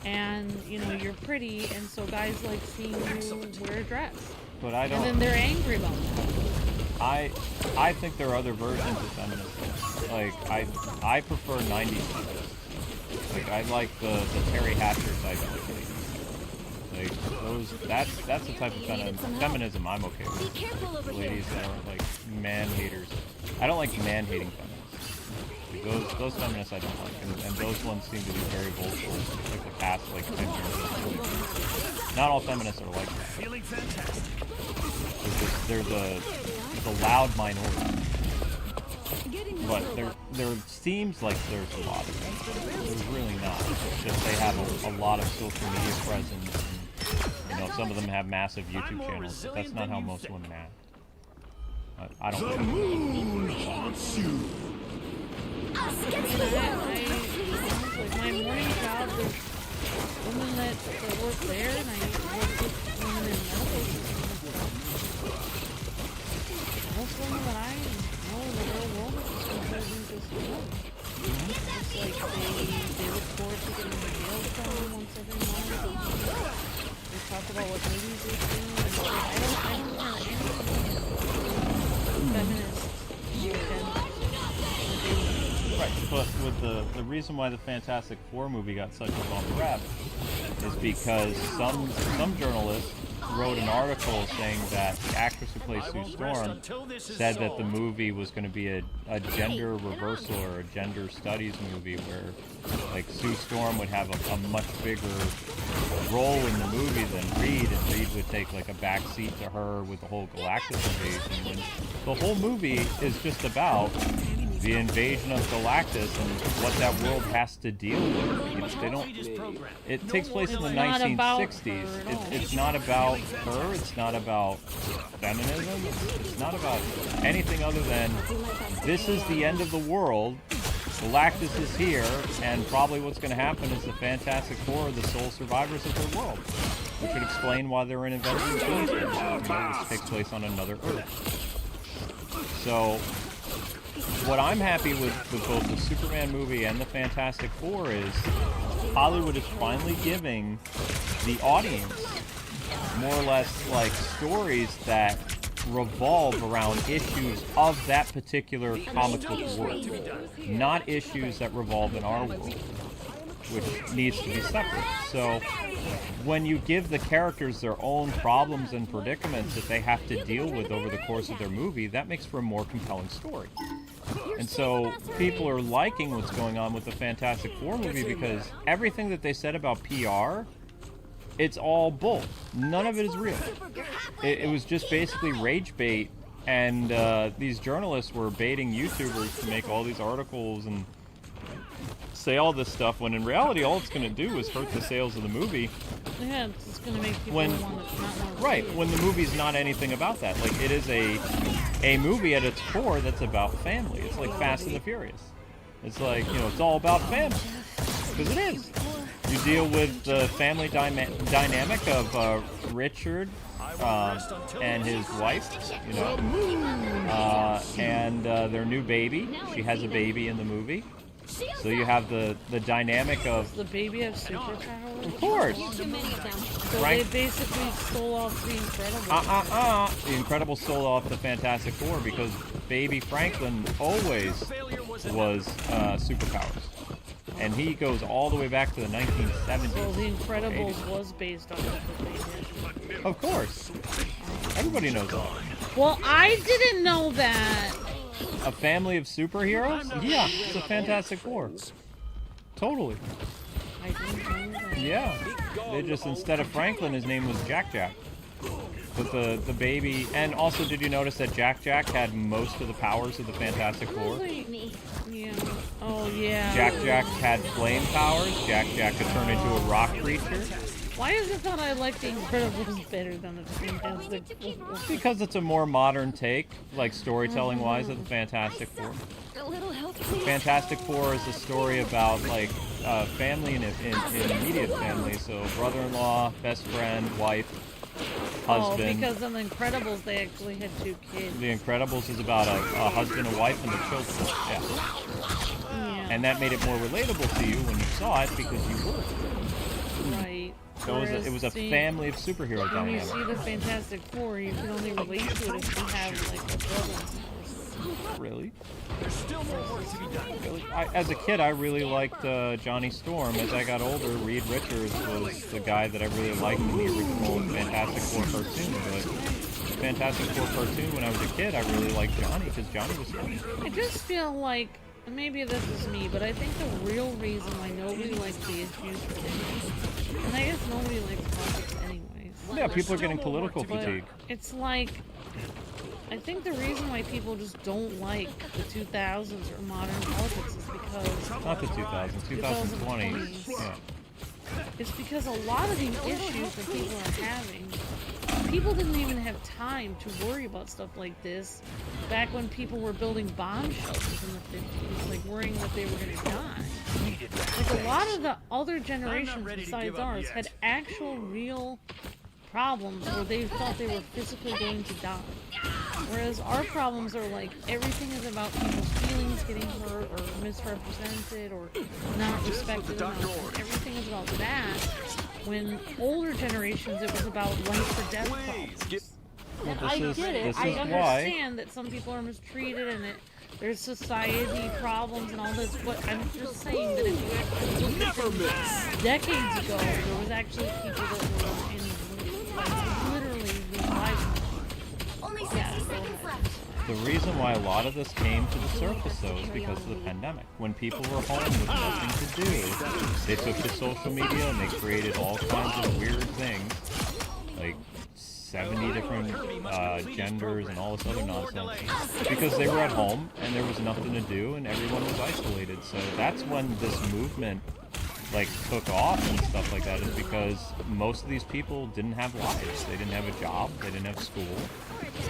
and, you know, you're pretty, and so guys like seeing you wear a dress. But I don't. And then they're angry about that. I think there are other versions of feminism. Like, I prefer 90s feminists. Like, I like the Terry Hatcher type of ladies. Like, that's the type of feminism I'm okay with. The ladies that are, like, man-haters. I don't like man-hating feminists. Like, those feminists I don't like. And those ones seem to be very vocal, like the past, like, 10 years. Not all feminists are like that. Feeling fantastic. They're the loud minority. but there seems like there's a lot of them. There's really not. It's just they have a lot of social media presence, and some of them have massive YouTube channels, but that's not how most of them act. I don't The think. moon haunts you. Like my morning job, there's women that work there, and I work with women in medical systems. Most women that I know in the real world are just holding this job. It's like they look forward to getting their nails done once every month. They talk about what movies they do, and I don't hear any feminists Right, but with the reason why the Fantastic Four movie got such a bump rap is because some journalists wrote an article saying that the actress who plays Sue Storm said that the movie was going to be a gender reversal or a gender studies movie where like Sue Storm would have a much bigger role in the movie than Reed, and Reed would take like a back seat to her with the whole Galactus invasion. And the whole movie is just about the invasion of Galactus and what that world has to deal with. They don't. It takes place in the 1960s. It's not about her. It's not about feminism. It's not about anything other than this is the end of the world. Galactus is here, and probably what's going to happen is the Fantastic Four are the sole survivors of their world, which would explain why they're in Avengers Doomsday, which takes place on another Earth. So, what I'm happy with both the Superman movie and the Fantastic Four is Hollywood is finally giving the audience more or less like stories that revolve around issues of that particular comic book world, not issues that revolve in our world, which needs to be separate. So when you give the characters their own problems and predicaments that they have to deal with over the course of their movie, that makes for a more compelling story. And so people are liking what's going on with the Fantastic Four movie because everything that they said about PR, it's all bull. None of it is real. It was just basically rage bait, and these journalists were baiting YouTubers to make all these articles and say all this stuff, when in reality all it's going to do is hurt the sales of the movie. Yeah, it's going to make people want to not want to Right, see it. when the movie's not anything about that. Like, it is a movie at its core that's about family. It's like Fast and the Furious. It's like, it's all about family. Because it is. You deal with the family dynamic of Richard and his wife, and their new baby. She has a baby in the movie. So you have the dynamic of... Does the baby have superpowers? Of course! Too many of them. So Frank- they basically stole off the Incredibles. The Incredibles stole off the Fantastic Four because baby Franklin always was superpowers. And he goes all the way back to the 1970s. So the Incredibles was based on the baby. Of course. Everybody knows that. Well, I didn't know that. A family of superheroes? Yeah, it's a Fantastic Four. Totally. I didn't know that. Yeah. They just, instead of Franklin, his name was Jack Jack. But the baby... And also, did you notice that Jack Jack had most of the powers of the Fantastic Four? Me. Yeah. Oh, yeah. Jack Jack had flame powers. Jack Jack could turn into a rock creature. Why is it that I like the Incredibles better than the Fantastic Four? Because it's a more modern take, like storytelling-wise, of the Fantastic Four. A little help, please. Fantastic Four is a story about like family in immediate family, so brother-in-law, best friend, wife, husband. Oh, because in the Incredibles they actually had 2 kids. The Incredibles is about a husband and wife and their children. Yeah. Yeah. And that made it more relatable to you when you saw it because you were. Right. So it was a family of superhero When you dynamic. see the Fantastic Four, you can only relate to it if you have like a brother. Really? There's still more work to be done. Really? As a kid, I really liked Johnny Storm. As I got older, Reed Richards was the guy that I really liked in the original Fantastic Four cartoon. But Fantastic Four cartoon, when I was a kid, I really liked Johnny because Johnny was funny. I just feel like, maybe this is me, but I think the real reason why nobody likes the issues, and I guess nobody likes politics anyways. Yeah, people are getting political But fatigue. it's like, I think the reason why people just don't like the 2000s or modern politics is because Not the 2000s, 2020. 2020s. Yeah. It's because a lot of the issues that people are having, people didn't even have time to worry about stuff like this back when people were building bomb shelters in the 50s, like worrying that they were going to die. Like a lot of the other generations besides ours had actual real problems where they thought they were physically going to die. Whereas our problems are like everything is about people's feelings getting hurt or misrepresented or not respected enough. And everything is about that. When older generations, it was about life or death problems. And I get it. I understand that some people are mistreated and there's society problems and all this, but I'm just saying that if you actually look at things decades ago, there was actually people that were in literally reviving. Only 60 seconds left. The reason why a lot of this came to the surface, though, is because of the pandemic. When people were home with nothing to do, they took to social media and they created all kinds of weird things, like 70 different genders and all this other nonsense, because they were at home and there was nothing to do and everyone was isolated. So that's when this movement like took off and stuff like that, is because most of these people didn't have lives. They didn't have a job, they didn't have school,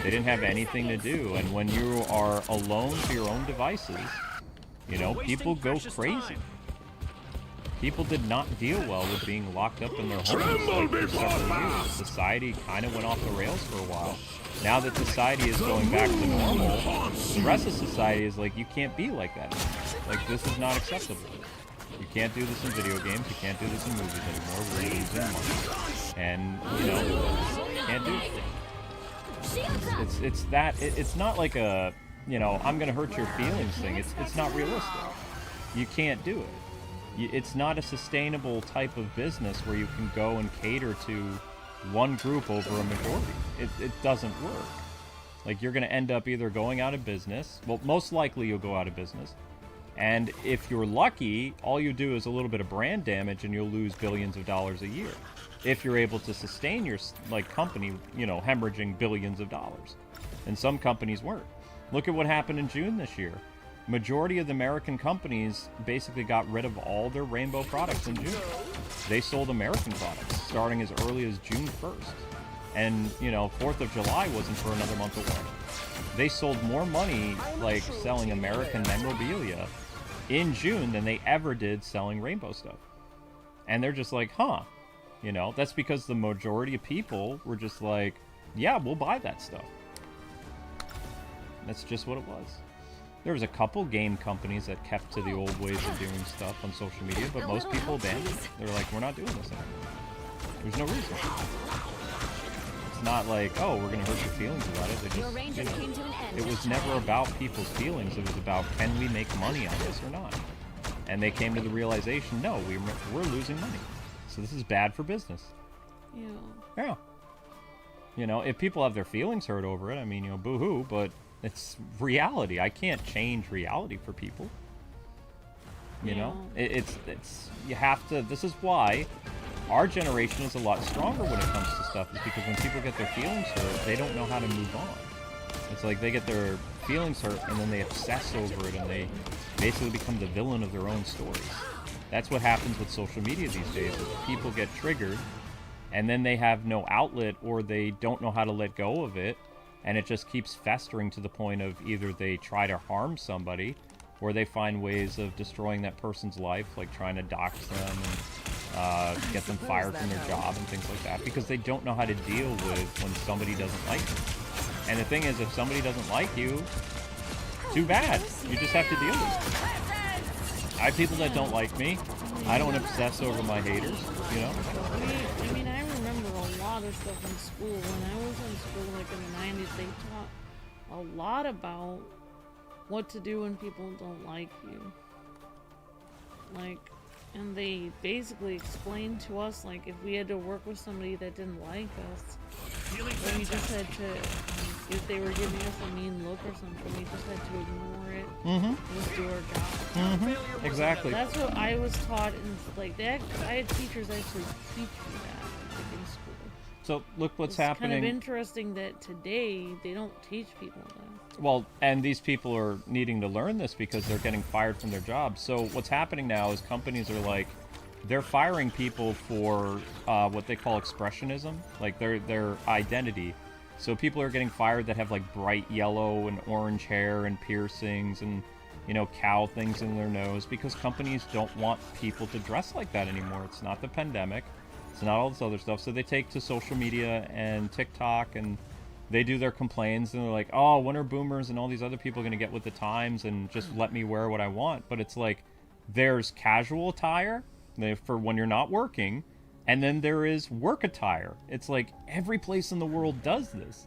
they didn't have anything to do. And when you are alone to your own devices, you know, people go crazy. People did not deal well with being locked up in their homes like for several years. Society kind of went off the rails for a while. Now that society is going back to normal, the rest of society is like, you can't be like that anymore. Like, this is not acceptable. You can't do this in video games, you can't do this in movies anymore, we're losing money. And, you know, you can't do it. It's not like a, you know, I'm gonna hurt your feelings thing. It's not realistic. You can't do it. It's not a sustainable type of business where you can go and cater to one group over a majority. It doesn't work. Like, you're gonna end up either going out of business, well, most likely you'll go out of business, and if you're lucky, all you do is a little bit of brand damage and you'll lose billions of dollars a year. If you're able to sustain your, like, company, you know, hemorrhaging billions of dollars. And some companies weren't. Look at what happened in June this year. Majority of the American companies basically got rid of all their rainbow products in June. They sold American products starting as early as June 1st. And, you know, 4th of July wasn't for another month away. They sold more money, like, selling American memorabilia in June than they ever did selling rainbow stuff. And they're just like, huh. You know, that's because the majority of people were just like, yeah, we'll buy that stuff. That's just what it was. There was a couple game companies that kept to the old ways of doing stuff on social media, but most people abandoned it. They're like, we're not doing this anymore. There's no reason. It's not like, oh, we're going to hurt your feelings about it. They just, you know, it was never about people's feelings. It was about, can we make money on this or not? And they came to the realization, no, we're losing money. So this is bad for business. Yeah. Yeah. You know, if people have their feelings hurt over it, I mean, you know, boo-hoo, but it's reality. I can't change reality for people. You know, it's you have to. This is why our generation is a lot stronger when it comes to stuff. Is because when people get their feelings hurt, they don't know how to move on. It's like they get their feelings hurt and then they obsess over it and they basically become the villain of their own stories. That's what happens with social media these days. Is people get triggered and then they have no outlet or they don't know how to let go of it. And it just keeps festering to the point of either they try to harm somebody or they find ways of destroying that person's life, like trying to dox them and get them fired from their job and things like that, because they don't know how to deal with when somebody doesn't like them. And the thing is, if somebody doesn't like you, too bad. You just have to deal with it. I have people that don't like me. I don't obsess over my haters, you know? I mean, I remember a lot of stuff in school. When I was in school, like in the 90s, they taught a lot about what to do when people don't like you. Like, and they basically explained to us, like, if we had to work with somebody that didn't like us, then we just had to, if they were giving us a mean look or something, we just had to ignore it and just do our job. Exactly. That's what I was taught in, like, that. I had teachers actually teach me that, like, in school. So look what's It's happening. kind of interesting that today they don't teach people that. Well, and these people are needing to learn this because they're getting fired from their jobs. So what's happening now is companies are like, they're firing people for what they call expressionism, like their identity. So people are getting fired that have like bright yellow and orange hair and piercings and, you know, cow things in their nose, because companies don't want people to dress like that anymore. It's not the pandemic. It's not all this other stuff. So they take to social media and TikTok and they do their complaints and they're like, oh, when are boomers and all these other people going to get with the times and just let me wear what I want? But it's like, there's casual attire for when you're not working, and then there is work attire. It's like every place in the world does this.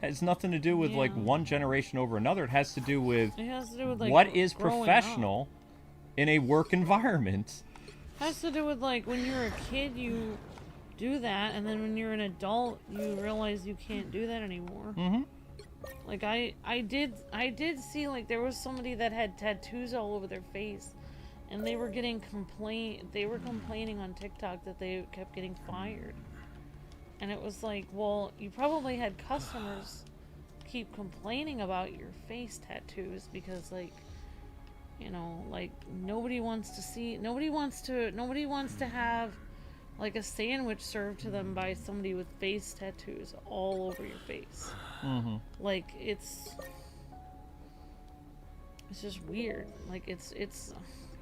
It has nothing to do with like one generation over another. It has to do with, like what is growing professional up. in a work environment. Has to do with like when you're a kid you do that, and then when you're an adult you realize you can't do that anymore. Mm-hmm. Like I did see like there was somebody that had tattoos all over their face, and they were complaining on TikTok that they kept getting fired. And it was like, well, you probably had customers keep complaining about your face tattoos because, like, you know, like nobody wants to have like a sandwich served to them by somebody with face tattoos all over your face. Mm-hmm. Like it's just weird. Like it's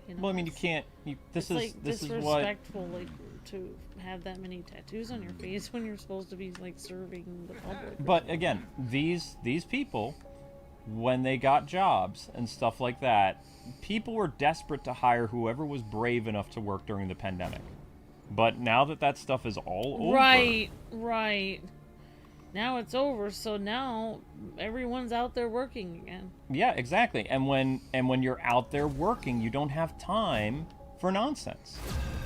you know. Well, I mean, you can't. This is like this is what. disrespectful, like to have that many tattoos on your face when you're supposed to be like serving the public. But again, these people, when they got jobs and stuff like that, people were desperate to hire whoever was brave enough to work during the pandemic. But now that stuff is all over, right. Now it's over, so now everyone's out there working again. Yeah, exactly. And when you're out there working, you don't have time for nonsense.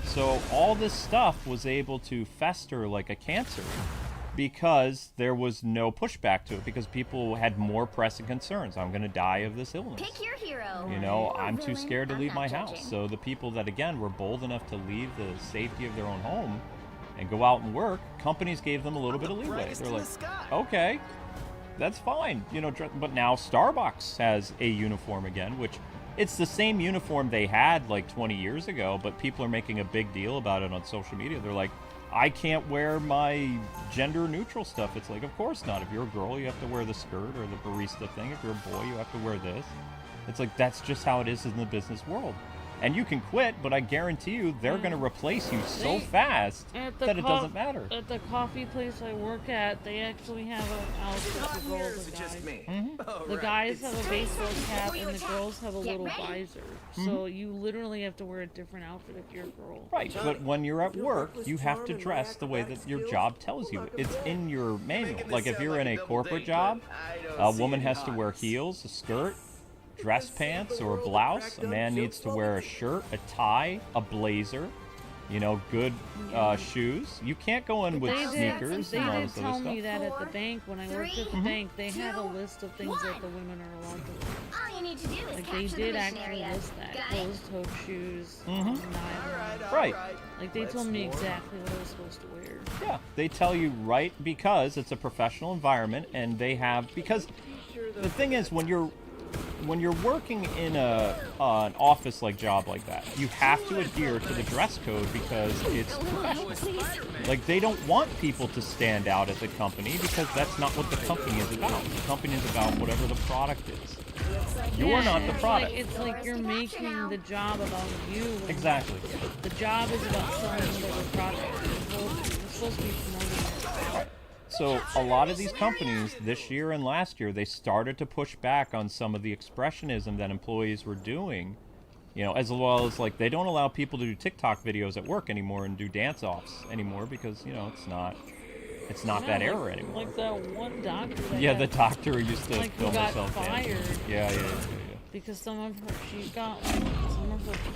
So all this stuff was able to fester like a cancer because there was no pushback to it, because people had more pressing concerns. I'm going to die of this illness. Pick your hero. You know, Or I'm too villain, scared to I'm leave not my judging. house. So the people that, again, were bold enough to leave the safety of their own home and go out and work, companies gave them a little bit of leeway. They're like, okay, that's fine. You know, but now Starbucks has a uniform again, which it's the same uniform they had like 20 years ago, but people are making a big deal about it on social media. They're like, I can't wear my gender neutral stuff. It's like, of course not. If you're a girl, you have to wear the skirt or the barista thing. If you're a boy, you have to wear this. It's like, that's just how it is in the business world. And you can quit, but I guarantee you they're going to replace you so fast that it doesn't matter. At the coffee place I work at, they actually have an outfit for girls and guys. Mm-hmm. The guys have a baseball cap and the girls have a Get little ready. visor. So you literally have to wear a different outfit if you're a girl. Right, but when you're at work, you have to dress the way that your job tells you. It's in your manual. Like if you're in a corporate job, a woman has to wear heels, a skirt, dress pants, or a blouse. A man needs to wear a shirt, a tie, a blazer, you know, good shoes. You can't go in with sneakers They and all did this tell other me stuff. that at the bank when I worked at the bank, they had a list of things that the women are allowed to wear. All you need to do is Like capture they the did mission actually area. list that. Got it? Closed-toed shoes, Mhm. nylon. Right. Like they told me exactly what I was supposed to wear. Yeah, they tell you right because it's a professional environment, and they have, because the thing is, when you're working in an office like job like that, you have to adhere to the dress code because it's professional. Like they don't want people to stand out at the company because that's not what the company is about. The company is about whatever the product is. You're not the product. It's like you're making the job about you. Exactly. The job is about selling whatever product. You're supposed to be promoting it. So a lot of these companies this year and last year, they started to push back on some of the expressionism that employees were doing, you know, as well as like they don't allow people to do TikTok videos at work anymore and do dance-offs anymore because, you know, it's not that era anymore. Like that one doctor. That Yeah, got, the doctor who used to like, who film got herself dancing. fired. Yeah. Because some of her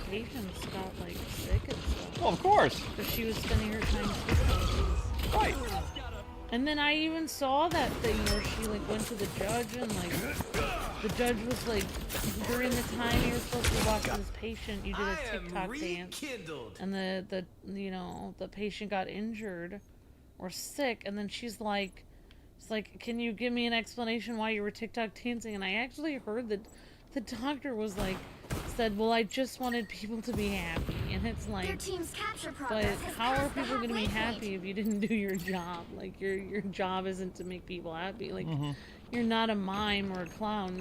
patients got like sick and stuff. Well, of course. Because she was spending her time TikToking. Right. And then I even saw that thing where she like went to the judge and like the judge was like, during the time you were supposed to be watching this patient, you did a TikTok dance, and the you know the patient got injured or sick, and then she's like, it's like, can you give me an explanation why you were TikTok dancing? And I actually heard that the doctor was like, said, well, I just wanted people to be happy. And it's Their like, team's capture but progress has how are passed the people going to be halfway point. happy if you didn't do your job? Like, your job isn't to make people happy. Like, you're not a mime or a clown.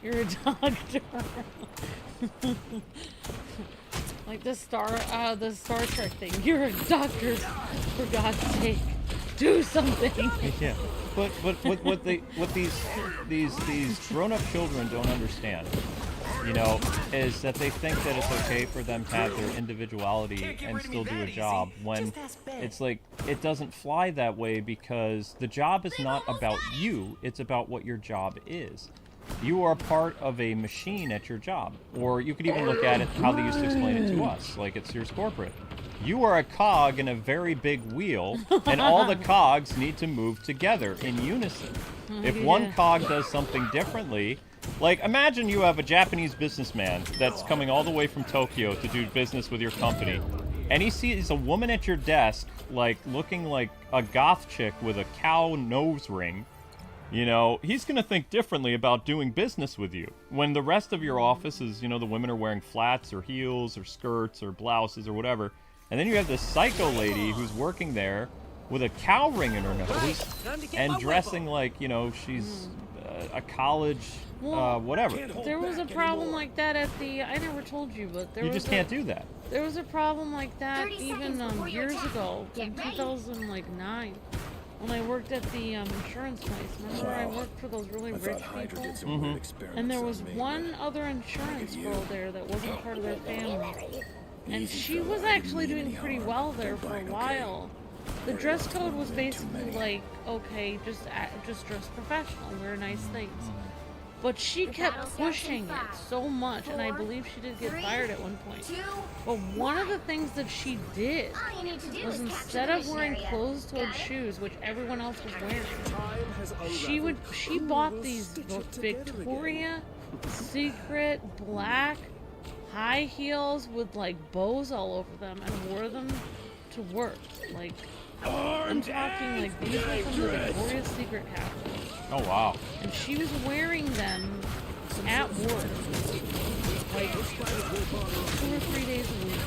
You're a doctor. Like the Star Trek thing. You're a doctor, for God's sake. Do something. Yeah, but what these grown-up children don't understand, you know, is that they think that it's okay for them to have their individuality and still do a job when it's like it doesn't fly that way, because the job is not about you, it's about what your job is. You are part of a machine at your job. Or you could even look at it how they used to explain it to us, like it's Sears Corporate. You are a cog in a very big wheel, and all the cogs need to move together in unison. If one cog does something differently, like imagine you have a Japanese businessman that's coming all the way from Tokyo to do business with your company, and he sees a woman at your desk, like looking like a goth chick with a cow nose ring. You know, he's going to think differently about doing business with you. When the rest of your office is, you know, the women are wearing flats or heels or skirts or blouses or whatever. And then you have this psycho lady who's working there with a cow ring in her nose and dressing like, you know, she's a college, whatever. There was a problem like that at the, I never told you, but there You was just can't do that. There was a problem like that 30 even seconds before your years attack. ago, in Get ready. 2009. When I worked at the insurance place, remember I worked for those really rich people? And there was one other insurance girl there that wasn't part of their family. And she was actually doing pretty well there for a while. The dress code was basically like, okay, just dress professional, wear nice things. But she kept pushing it so much, and I believe she did get fired at one point. But one of the things that she did All you need to do was is instead capture of the wearing mission area. closed-toed Got it? shoes, which everyone else was wearing, she bought these Victoria Secret black high heels with like bows all over them and wore them to work. Like, I'm talking like these were from the Victoria's Secret capsule. Oh, wow. And she was wearing them at work, like 2 or 3 days a week.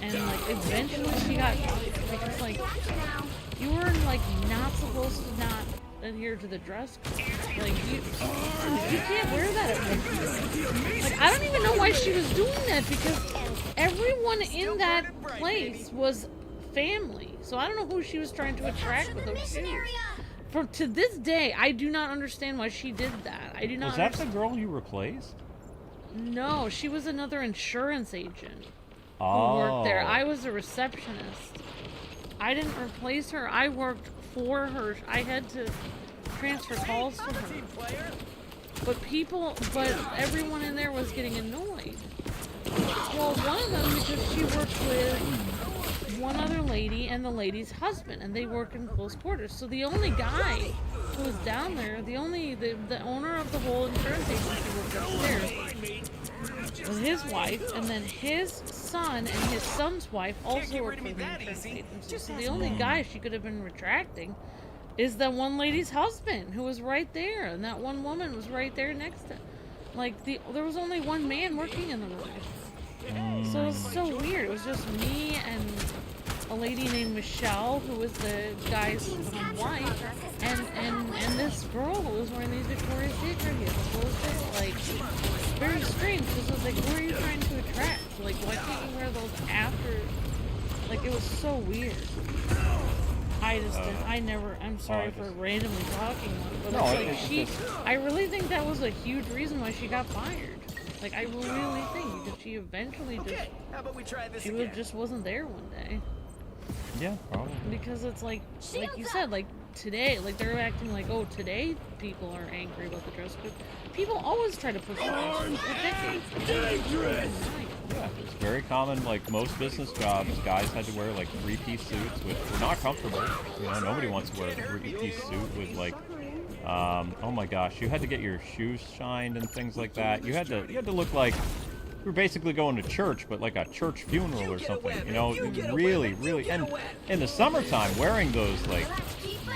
And like eventually she got fired because like you were like not supposed to not adhere to the dress code. Like you can't wear that at work. Like I don't even know why she was doing that, because everyone in that place was family. So I don't know who she was trying to attract with those Mission shoes. area. To this day, I do not understand why she did that. I do not. Was that the girl you replaced? No, she was another insurance agent who Oh. worked there. I was a receptionist. I didn't replace her. I worked for her. I had to transfer calls to her. But everyone in there was getting annoyed. Well, one of them, because she worked with one other lady and the lady's husband, and they work in close quarters. So the only guy who was down there, the owner of the whole insurance agency worked upstairs, was his wife, and then his son and his son's wife also worked for the insurance agency. So the only guy she could have been retracting is that one lady's husband, who was right there, and that one woman was right there next to. Like there was only one man working in the room. So it was so weird. It was just me and a lady named Michelle, who was the guy's wife, and this girl who was wearing these Victoria's Secret heels. So it was just like very strange, because it was like, who are you trying to attract? Like, why can't you wear those after? Like, it was so weird. I'm sorry for randomly talking one, but No, it's like I really think that was a huge reason why she got fired. Like, I really think, because she eventually just wasn't there one day. Yeah, probably. Because it's like you said, like today, like they're acting like, oh, today people are angry about the dress code. People always try to push the dress code for decades. Yeah, it's very common. Like most business jobs, guys had to wear like 3-piece suits, which were not comfortable. You know, nobody wants to wear a 3-piece suit with like, oh my gosh, you had to get your shoes shined and things like that. You had to look like we're basically going to church, but like a church funeral or something. You know, really, really. And in the summertime, wearing those like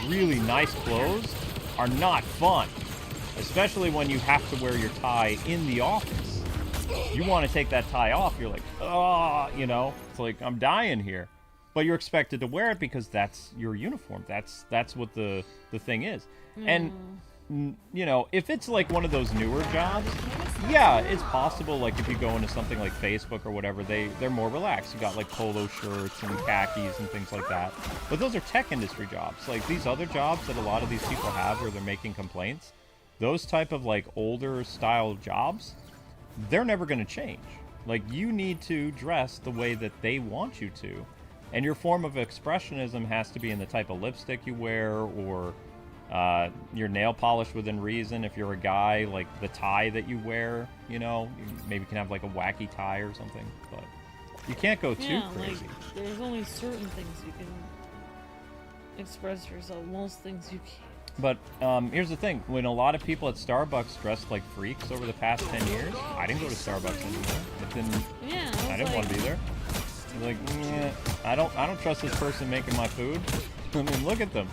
really nice clothes are not fun, especially when you have to wear your tie in the office. You want to take that tie off, you're like, oh, you know, it's like I'm dying here. But you're expected to wear it because that's your uniform. That's what the thing is. And you know, if it's like one of those newer jobs, yeah, it's possible. Like if you go into something like Facebook or whatever, they're more relaxed. You got like polo shirts and khakis and things like that. But those are tech industry jobs. Like these other jobs that a lot of these people have where they're making complaints, those type of like older style jobs, they're never going to change. Like you need to dress the way that they want you to. And your form of expressionism has to be in the type of lipstick you wear, or your nail polish within reason. If you're a guy, like the tie that you wear, you know, you maybe can have like a wacky tie or something, but you can't go too crazy. Like, there's only certain things you can express yourself. Most things you can't. But here's the thing. When a lot of people at Starbucks dressed like freaks over the past 10 years, I didn't go to Starbucks anymore. I didn't want to be there. Like, I don't trust this person making my food. I mean, look at them.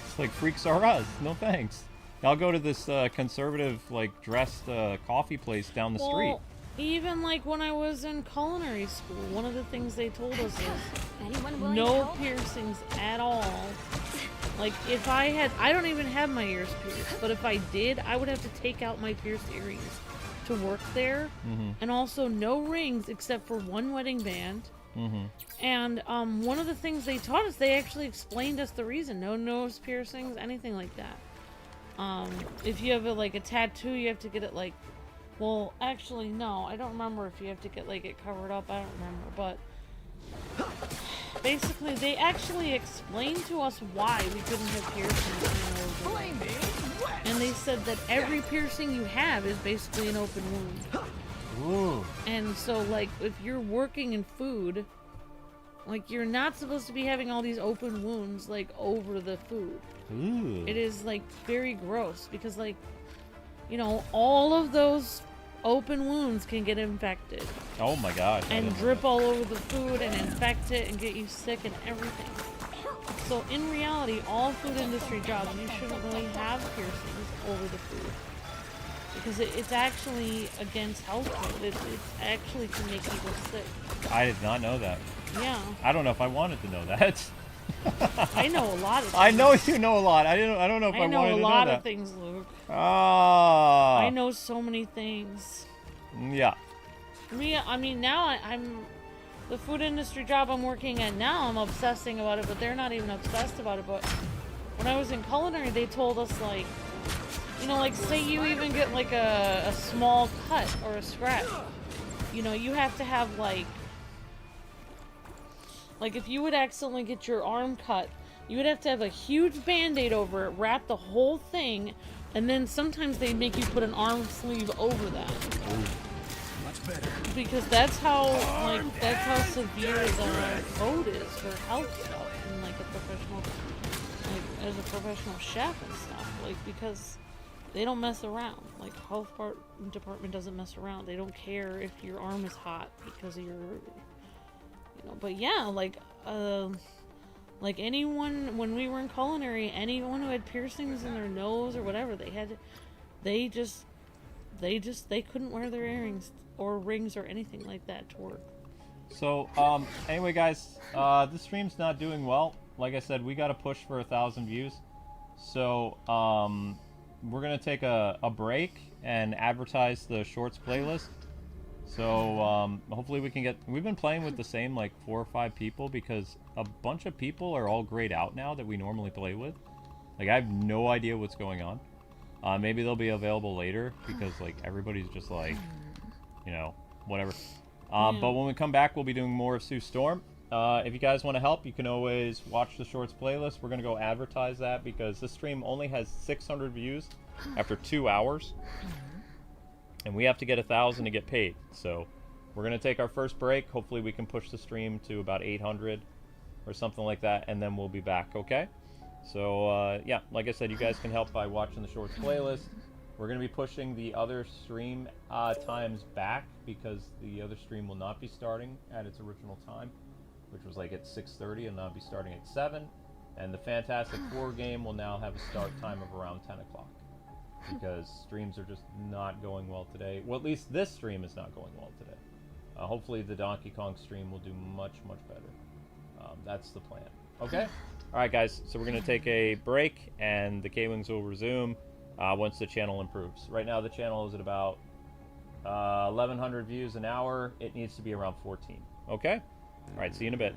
It's like freaks are us. No thanks. I'll go to this conservative, like dressed coffee place down the street. Even like when I was in culinary school, one of the things they told us is Anyone willing to no help? piercings at all. Like if I don't even have my ears pierced, but if I did, I would have to take out my pierced earrings to work there. And also no rings except for one wedding band. And one of the things they taught us, they actually explained us the reason. No nose piercings, anything like that. If you have a tattoo, you have to get it like, well, actually no, I don't remember if you have to get like it covered up. I don't remember, but basically they actually explained to us why we couldn't have piercings in our nose. And they said that every piercing you have is basically an open wound. Ooh. And so, like, if you're working in food, like, you're not supposed to be having all these open wounds, like, over the food. Ooh. It is, like, very gross because, like, you know, all of those open wounds can get infected. Oh my gosh. And drip all over the food and infect it and get you sick and everything. So, in reality, all food industry jobs, you shouldn't really have piercings over the food. Because it's actually against health code. It actually can make people sick. I did not know that. Yeah. I don't know if I wanted to know that. I know a lot of things. I know you know a lot. I don't know if I wanted to know that. I know a lot of things, Luke. Ah. I know so many things. Yeah. I mean, now I'm the food industry job I'm working at now, I'm obsessing about it, but they're not even obsessed about it. But when I was in culinary, they told us, like, you know, like, say you even get, like, a small cut or a scratch. You know, you have to have, like, if you would accidentally get your arm cut, you would have to have a huge Band-Aid over it, wrap the whole thing, and then sometimes they make you put an arm sleeve over that. Much better. Because that's how severe the code is for health stuff and, like, as a professional chef and stuff. Like, because they don't mess around. Like, health department doesn't mess around. They don't care if your arm is hot because of your, you know. But yeah, like anyone, when we were in culinary, anyone who had piercings in their nose or whatever, they couldn't wear their earrings or rings or anything like that to work. So, anyway, guys, this stream's not doing well. Like I said, we got to push for 1,000 views. So, we're going to take a break and advertise the shorts playlist. So, hopefully we can get... We've been playing with the same, like, 4 or 5 people because a bunch of people are all grayed out now that we normally play with. Like, I have no idea what's going on. Maybe they'll be available later because, like, everybody's just, like, you know, whatever. But when we come back, we'll be doing more of Sue Storm. If you guys want to help, you can always watch the shorts playlist. We're going to go advertise that because this stream only has 600 views after 2 hours. And we have to get 1,000 to get paid. So we're going to take our first break. Hopefully we can push the stream to about 800 or something like that. And then we'll be back, okay? So, yeah, like I said, you guys can help by watching the shorts playlist. We're going to be pushing the other stream times back because the other stream will not be starting at its original time, which was like at 6:30, and now be starting at 7. And the Fantastic Four game will now have a start time of around 10 o'clock because streams are just not going well today. Well, at least this stream is not going well today. Hopefully the Donkey Kong stream will do much, much better. That's the plan. Okay? Alright guys, so we're going to take a break and the Kwings will resume once the channel improves. Right now the channel is at about 1,100 views an hour. It needs to be around 14. Okay? Alright, see you in a bit.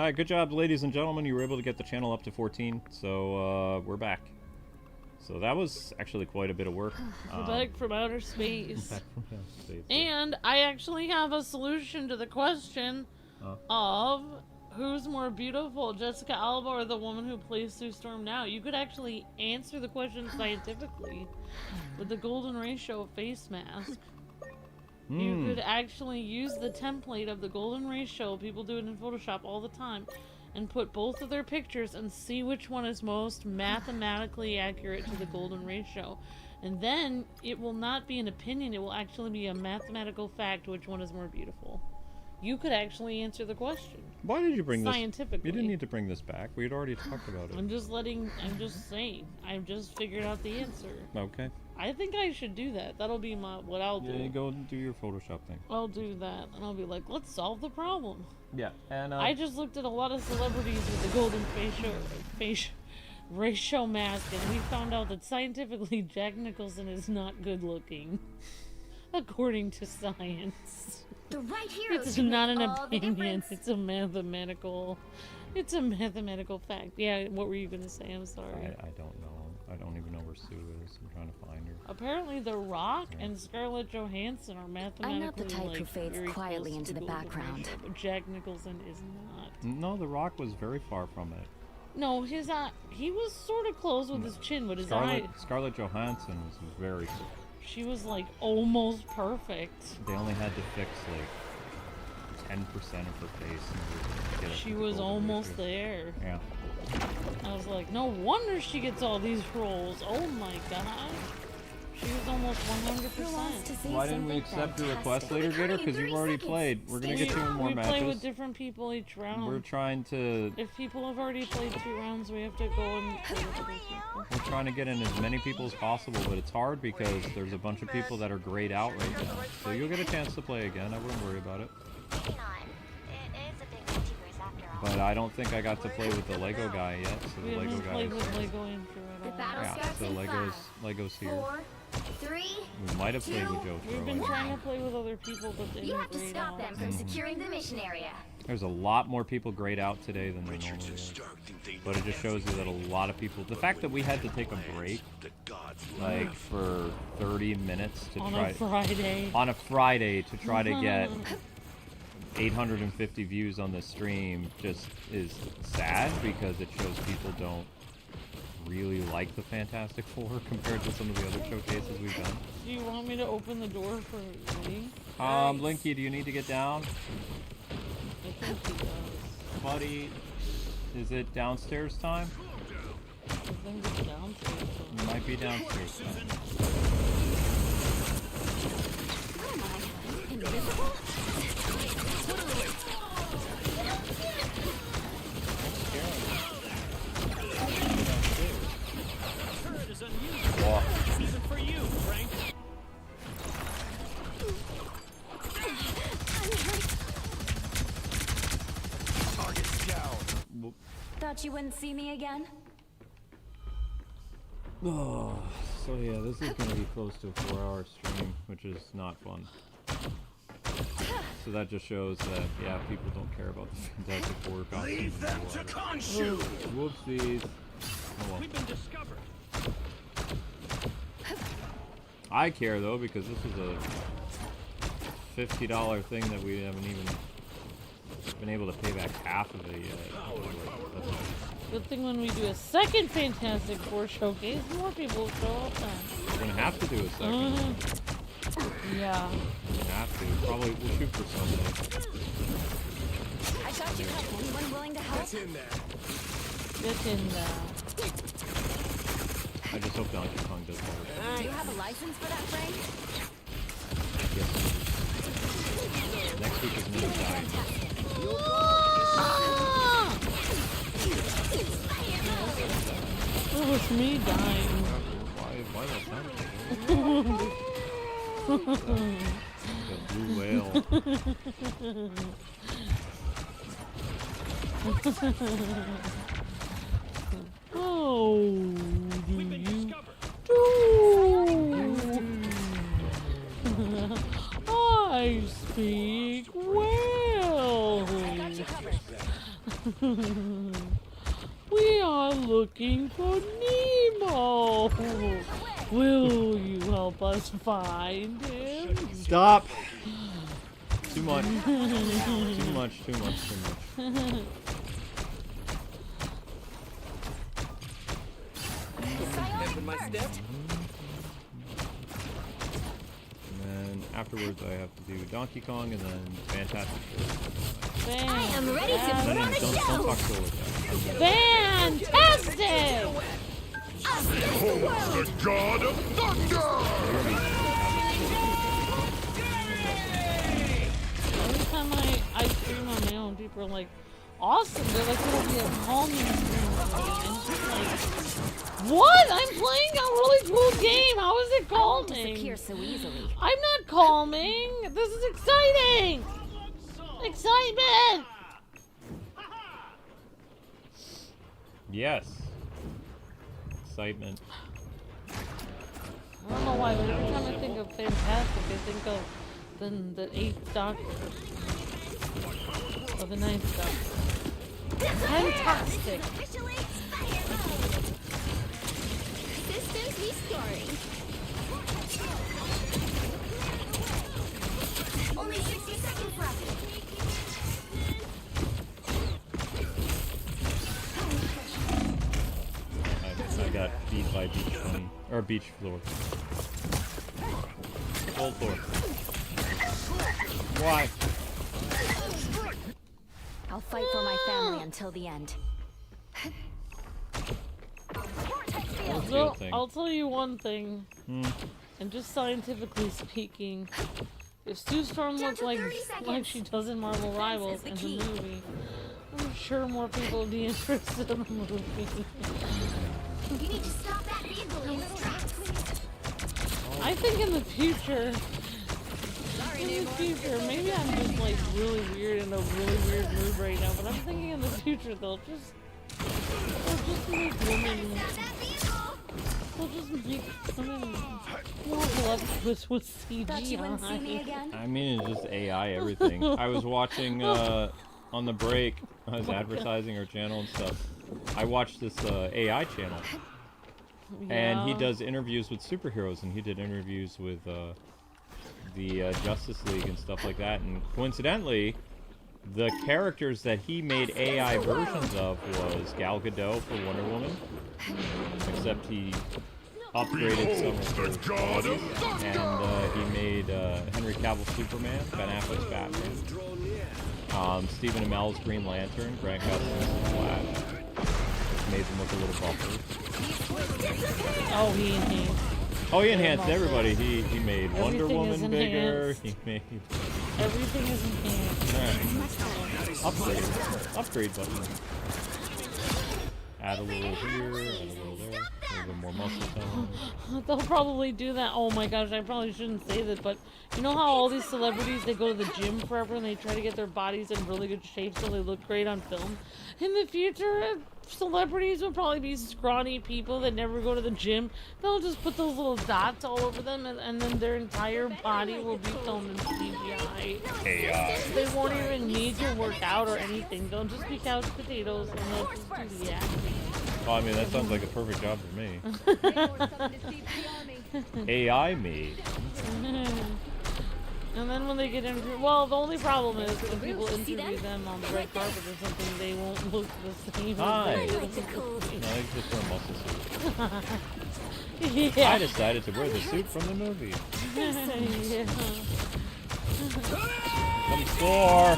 All right, good job, ladies and gentlemen. You were able to get the channel up to 14, so we're back. So that was actually quite a bit of work. We're back from outer space. Back from outer space. And I actually have a solution to the question of who's more beautiful, Jessica Alba or the woman who plays Sue Storm now. You could actually answer the question scientifically with the golden ratio face mask. You could actually use the template of the golden ratio, people do it in Photoshop all the time, and put both of their pictures and see which one is most mathematically accurate to the golden ratio. And then it will not be an opinion, it will actually be a mathematical fact which one is more beautiful. You could actually answer the question. Why did you bring this? Scientifically. You didn't need to bring this back. We had already talked about it. I'm just saying. I've just figured out the answer. Okay. I think I should do that. That'll be what I'll do. Yeah, you go and do your Photoshop thing. I'll do that, and I'll be like, let's solve the problem. Yeah, and I just looked at a lot of celebrities with the golden face ratio mask, and we found out that scientifically Jack Nicholson is not good looking, according to science. The right heroes It's can not make an all the opinion. difference. It's a mathematical fact. Yeah, what were you gonna say? I'm sorry. I don't know. I don't even know where Sue is. I'm trying to find her. Apparently, The Rock and Scarlett Johansson are mathematically I'm not the type who fades very quietly close into to the golden background. ratio, but Jack Nicholson is not. No, The Rock was very far from it. No, his eye. He was sort of close with his chin, but his eye. Scarlett Johansson was very close. She was like almost perfect. They only had to fix like 10% of her face. And get it She to the was golden almost ratio. there. Yeah. I was like, no wonder she gets all these roles. Oh my god. She was almost 100%. Why didn't we accept your request later, Gator? Because you've already played. We're gonna get you in more We matches. play with different people each round. We're trying to. If people have already played 2 rounds, we have to go and play with other people. We're trying to get in as many people as possible, but it's hard because there's a bunch of people that are grayed out right now. So you'll get a chance to play again. I wouldn't worry about it. Hang on. It is a big multiverse after all. But I don't think I got to play with the Lego guy yet. So We the Lego haven't guy. played with Lego Intro The at all. battle Yeah. starts So in Lego's 5, here. 4, 3. We might have played with Joe We've been Throw. trying to play with other people, but they You didn't have to grade stop out. them from securing the mission area. There's a lot more people grayed out today than there normally is. But it just shows you that a lot of people. The fact that we had to take a break, like for 30 minutes to On try a Friday. on a Friday to try to get 850 views on the stream, just is sad because it shows people don't really like the Fantastic Four compared to some of the other showcases we've done. Do you want me to open the door for me? Blinky, do you need to get down? I think he does. Buddy, is it downstairs time? I think it's downstairs. It might be downstairs time. What am I? Invisible? Turret is unusual. Even for you, Frank. Target's down. Thought you wouldn't see me again? Oh, so yeah, this is gonna be close to a 4-hour stream, which is not fun. So that just shows that, yeah, people don't care about the Fantastic Four costumes. Leave them to Khonshu. Whoopsies. Oh, well. We've been discovered. I care though, because this is a $50 thing that we haven't even been able to pay back half of it yet. That's nice. Good thing when we do a second Fantastic Four showcase, more people will show up then. We're gonna have to do a second. Yeah. We have to. Probably we'll shoot for Sunday. I got you covered. Anyone willing to help? In there. Get in there. I just hope Donkey Kong does better. Do you have a license for that, Frank? Yes. Next week is Ninja Dying. It was me dying. Why that sound like a blue whale. Oh, do We've been you? discovered. I speak well. I got you covered. are looking for Nemo. Will you help us find him? Stop. Too much. Too much. Too much. Too much. My step. And then afterwards, I have to do Donkey Kong and then Fantastic Four. I am ready to No, put no, on a don't show. talk so with that. Fantastic! Us against the world. The God of Thunder! Every time I stream on my own, people are like, awesome, they're like, it'll be a calming stream. And it's just like, what? I'm playing a really cool game. How is it I won't calming? disappear so easily. I'm not calming. This is exciting. Excitement. Yes. Excitement. I don't know why, but every time I think of Fantastic, I think of the 8th Doctor. Or the 9th Doctor. Fantastic. Officially expired. Systems restoring. Only 60 seconds left. I got beat by beach funny or beach floor. Full floor. Why? I'll fight for my family until the end. What's the So, other thing? I'll tell you one thing, and just scientifically speaking, if Sue Storm Down looked to like 30 seconds. she does in Marvel Rivals the in the key. movie, I'm sure more people would be interested in the movie. You need to stop that vehicle in its tracks. I think in the future, maybe I'm just like really weird in a really weird mood right now, but I'm thinking in the future they'll just make women. That vehicle. They'll just make women more voluptuous with Thought you wouldn't see me CGI. again. I mean, it's just AI everything. I was watching on the break. I was advertising our channel and stuff. I watched this AI channel, and he Yeah. does interviews with superheroes, and he did interviews with the Justice League and stuff like that. And coincidentally, the characters that he made AI versions of was Gal Gadot for Wonder Woman, except he upgraded some of her qualities, and he made Henry Cavill Superman, Ben Affleck's Batman, Stephen Amell's Green Lantern, Grant Gustin's Flash. Made them look a little buffer. Oh, he enhanced. Oh, he enhanced everybody. He made Wonder Everything is Woman bigger. enhanced. He made Everything is enhanced. upgrade button. Add a little here, add a little there, a little bit more muscle tone. They'll probably do that. Oh my gosh, I probably shouldn't say this, but you know how all these celebrities, they go to the gym forever and they try to get their bodies in really good shape so they look great on film? In the future, celebrities will probably be scrawny people that never go to the gym. They'll just put those little dots all over them, and then their entire body will be filmed in CGI. AI. They won't even need to work out or anything. They'll just be couch potatoes and they'll just do the acting. Well, I mean, that sounds like a perfect job for me. AI me. And then when they get interviewed, well, the only problem is when people interview them on the red carpet or something, they won't look the same. Hi. As Like the cool. No, they just wear a muscle suit. they yeah. I decided to wear the suit from the movie. Yeah. Come score!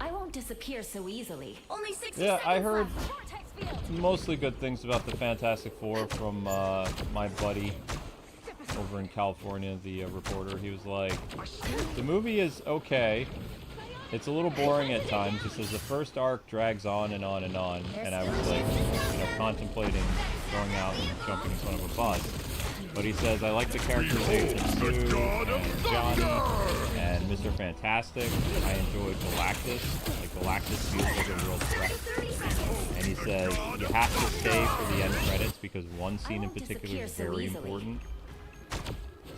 I won't disappear so easily. Only 60 Yeah, seconds I heard left. mostly good things about the Fantastic Four from my buddy over in California, the reporter. He was like, the movie is okay. It's a little boring at times. He says the first arc drags on and on and on, and I was like, contemplating going out and jumping in front of a bus. But he says, I like the characterization of Sue and Johnny and Mr. Fantastic. I enjoyed Galactus. Like, Galactus feels like a real threat. And he says, you have to stay for the end credits because one scene in particular is very important.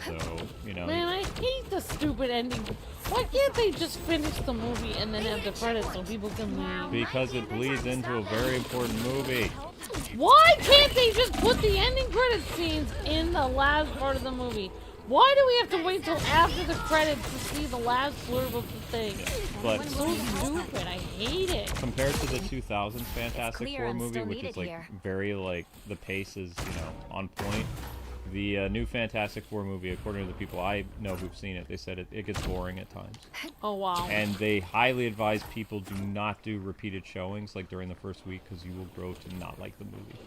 So, you know. Man, I hate the stupid ending. Why can't they just finish the movie and then have the credits so people can leave? Because it bleeds into a very important movie. Why can't they just put the ending credit scenes in the last part of the movie? Why do we have to wait till after the credits to see the last blurb of the thing? But It's so stupid. I hate it. compared to the 2000s Fantastic clear Four I'm movie, still which is needed like here. very like the pace is, you know, on point. The new Fantastic Four movie, according to the people I know who've seen it, they said it gets boring at times. Oh, wow. And they highly advise people do not do repeated showings like during the first week because you will grow to not like the movie.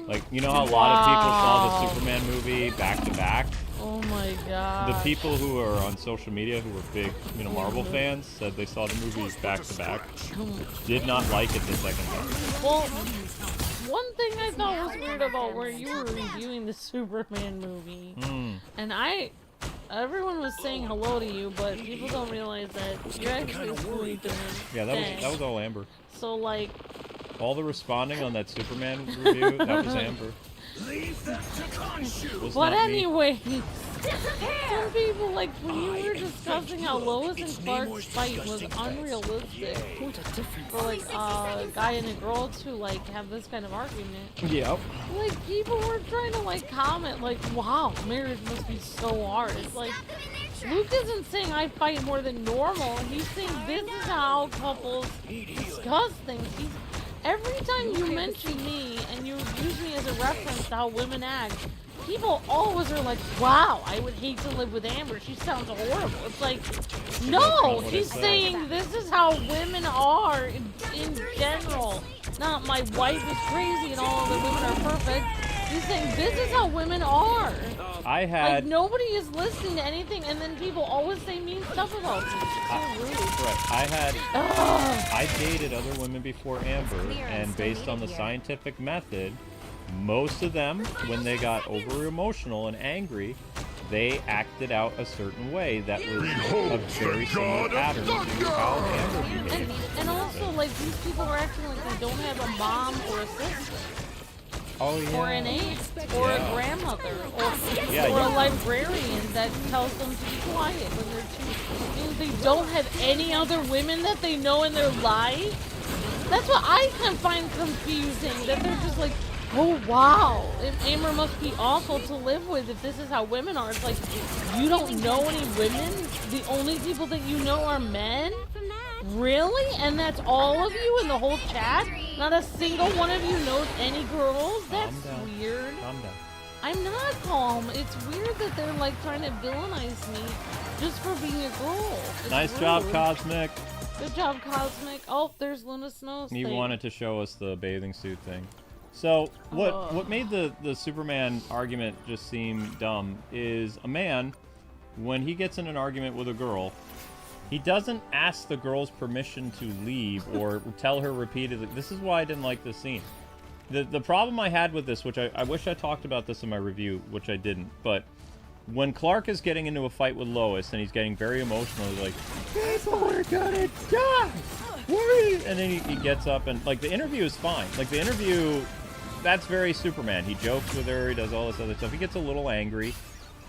Like, you know how a lot of people saw the Superman movie back to back? Oh my god. The people who are on social media who were big, you know, Marvel fans said they saw the movies back to back. Did not like it the second time. Well, one thing I thought was weird about where you were reviewing the Superman movie, and everyone was saying hello to you, but people don't realize that you're actually really doing. Yeah, that was all Amber. So like, All the responding on that Superman review, that was Amber. Was but not me. anyway, some people like when you were discussing how Lois and Clark's fight was unrealistic. For like a guy and a girl to like have this kind of argument. Yep. Like, people were trying to, like, comment, like, wow, marriage must be so hard. It's like, Luke isn't saying I fight more than normal. He's saying this is how couples discuss things. Every time you mention me and you use me as a reference to how women act, people always are like, wow, I would hate to live with Amber. She sounds horrible. It's like, no, he's saying this is how women are in general. Not my wife is crazy and all other women are perfect. He's saying this is how women are. I had Like, nobody is listening to anything, and then people always say mean stuff about me. It's so rude. right. Ugh. I dated other women before Amber, and based on the scientific method, most of them, when they got over emotional and angry, they acted out a certain way that was a very similar pattern to how Amber behaved. And also, like, these people are acting like they don't have a mom or a sister. Oh yeah. Or an aunt, or a grandmother, or Yeah, a librarian that tells them to be quiet when they're too. And they don't have any other women that they know in their life. That's what I can find confusing. That they're just like, oh wow, Amber must be awful to live with if this is how women are. It's like, you don't know any women? The only people that you know are men? Really? And that's all of you in the whole chat? Not a single one of you knows any girls? That's weird. Calm down. I'm not calm. It's weird that they're like trying to villainize me just for being a girl. It's Nice rude. job, Cosmic. Good job, Cosmic. Oh, there's Luna Snow's He thing. wanted to show us the bathing suit thing. So what made the Superman argument just seem dumb is a man, when he gets in an argument with a girl, he doesn't ask the girl's permission to leave or tell her repeatedly. This is why I didn't like this scene. The problem I had with this, which I wish I talked about this in my review, which I didn't, but when Clark is getting into a fight with Lois and he's getting very emotional, he's like, people are gonna die! And then he gets up and, like, the interview is fine. Like, the interview, that's very Superman. He jokes with her, he does all this other stuff. He gets a little angry,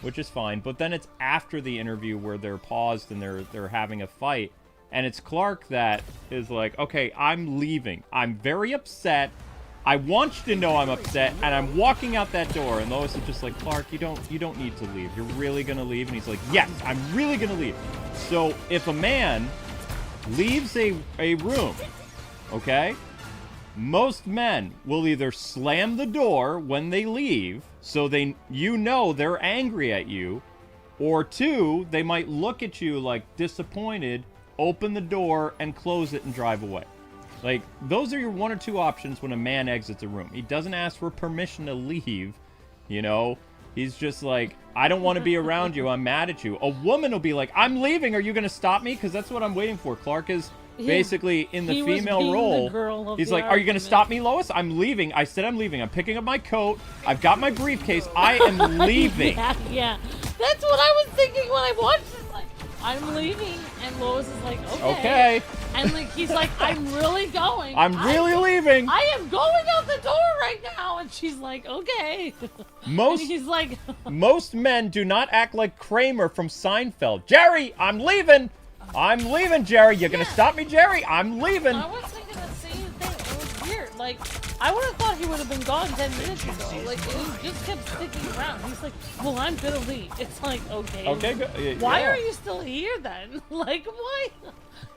which is fine. But then it's after the interview where they're paused and they're having a fight. And it's Clark that is like, okay, I'm leaving. I'm very upset. I want you to know I'm upset, and I'm walking out that door. And Lois is just like, Clark, you don't need to leave. You're really gonna leave? And he's like, yes, I'm really gonna leave. So if a man leaves a room, okay, most men will either slam the door when they leave, so they're angry at you, or two, they might look at you like disappointed, open the door, and close it and drive away. Like, those are your one or two options when a man exits a room. He doesn't ask for permission to leave, you know? He's just like, I don't want to be around you, I'm mad at you. A woman will be like, I'm leaving, are you going to stop me? Because that's what I'm waiting for. Clark is basically in the female role. He's like, are you going to stop me, Lois? I'm leaving. I said I'm leaving. I'm picking up my coat. I've got my briefcase. I am leaving. Yeah. That's what I was thinking when I watched this. Like, I'm leaving. And Lois is like, okay. Okay. And like he's like, I'm really going. I'm really leaving. I am going out the door right now. And she's like, okay. Most and he's like, most men do not act like Kramer from Seinfeld. Jerry, I'm leaving. I'm leaving, Jerry. You're gonna stop me, Jerry? I'm leaving. I was thinking the same thing. It was weird. Like, I would have thought he would have been gone 10 minutes ago. Like, he just kept sticking around. He's like, well, I'm gonna leave. It's like, okay. Okay, good. Why Yeah. are you still here then? Like, why?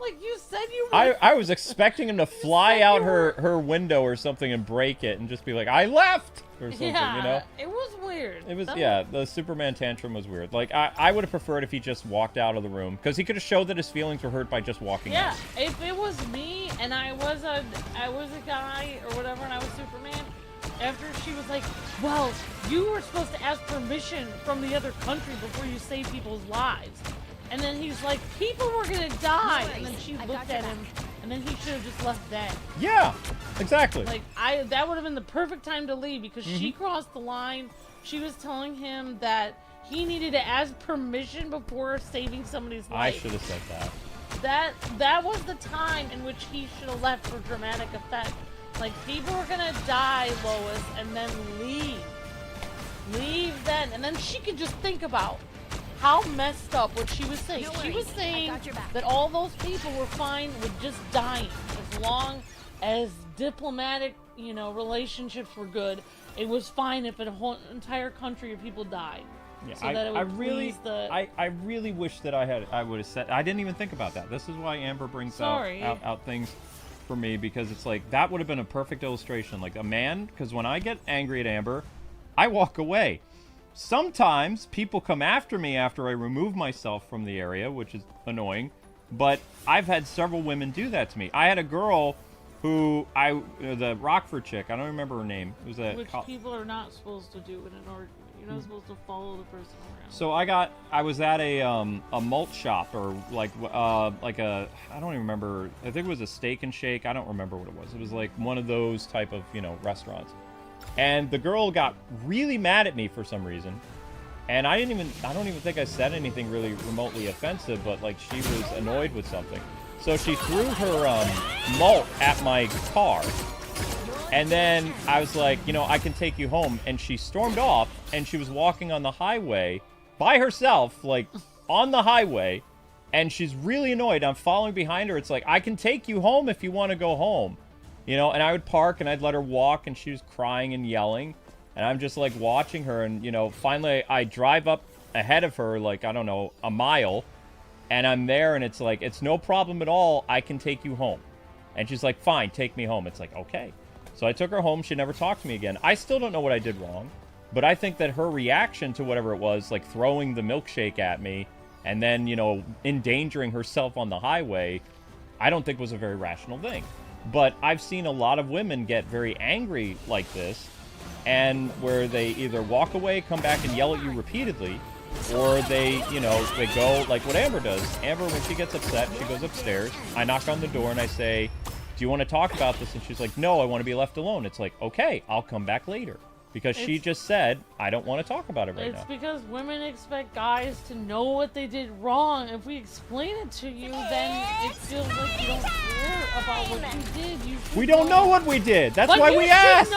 Like, you said you were... I was expecting him to fly out her window or something and break it and just be like, I left! Or something, yeah, you know? it was weird. It was, yeah, the Superman tantrum was weird. Like, I would have preferred if he just walked out of the room, because he could have showed that his feelings were hurt by just walking Yeah, out. if it was me and I was a guy or whatever and I was Superman, after she was like, well, you were supposed to ask permission from the other country before you save people's lives. And then he's like, people were gonna die. And then she looked at him, and then he should have just left then. Yeah, exactly. Like, that would have been the perfect time to leave, because she crossed the line. She was telling him that he needed to ask permission before saving somebody's I life. should have said that. That was the time in which he should have left for dramatic effect. Like, people were gonna die, Lois, and then leave. Leave then. And then she could just think about how messed up what she was saying. No She worries. was saying I got your back. that all those people were fine with just dying. As long as diplomatic, relationships were good, it was fine if a whole entire country of people died. Yeah, So that it would please the... I really wish that I would have said. I didn't even think about that. This is why Amber brings out things for me, because it's like that would have been a perfect illustration. Like a man, because when I get angry at Amber, I walk away. Sometimes people come after me after I remove myself from the area, which is annoying. But I've had several women do that to me. I had a girl who the Rockford chick. I don't remember her name. It was Which people are not supposed to do in an argument. You're not supposed to follow the person around. So I was at a malt shop, or like a, I don't even remember. I think it was a Steak and Shake. I don't remember what it was. It was like one of those type of restaurants. And the girl got really mad at me for some reason. And I don't even think I said anything really remotely offensive, but like she was annoyed with something. So she threw her malt at my car. And then I was like, I can take you home. And she stormed off, and she was walking on the highway by herself, like on the highway. And she's really annoyed. I'm following behind her. It's like, I can take you home if you want to go home. And I would park and I'd let her walk, and she was crying and yelling. And I'm just like watching her, and finally I drive up ahead of her, like, I don't know, a mile. And I'm there, and it's like, it's no problem at all. I can take you home. And she's like, fine, take me home. It's like, okay. So I took her home. She never talked to me again. I still don't know what I did wrong. But I think that her reaction to whatever it was, like throwing the milkshake at me and then, endangering herself on the highway, I don't think was a very rational thing. But I've seen a lot of women get very angry like this, and where they either walk away, come back and yell at you repeatedly, or they go like what Amber does. Amber, when she gets upset, she goes upstairs. I knock on the door and I say, do you want to talk about this? And she's like, no, I want to be left alone. It's like, okay, I'll come back later. Because she just said, I don't want to talk about it right now. It's because women expect guys to know what they did wrong. If we explain it to you, then it feels like you don't care about what you did. We don't know what we did. That's why we asked.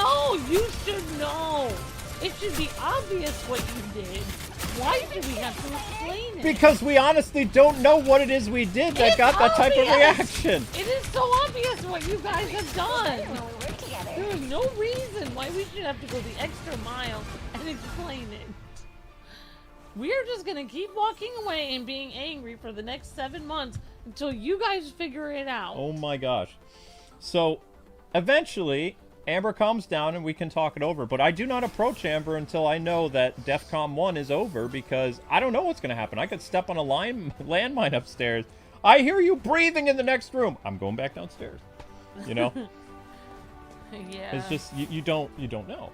You should know. It should be obvious what you did. Why do we have to explain it? Because we honestly don't know what it is we did that got that type of reaction. It is so obvious what you guys have done. There is no reason why we should have to go the extra mile and explain it. We're just gonna keep walking away and being angry for the next 7 months until you guys figure it out. Oh my gosh. So, eventually, Amber calms down and we can talk it over. But I do not approach Amber until I know that DEFCON 1 is over, because I don't know what's going to happen. I could step on a landmine upstairs. I hear you breathing in the next room. I'm going back downstairs. Yeah. It's just, you don't know.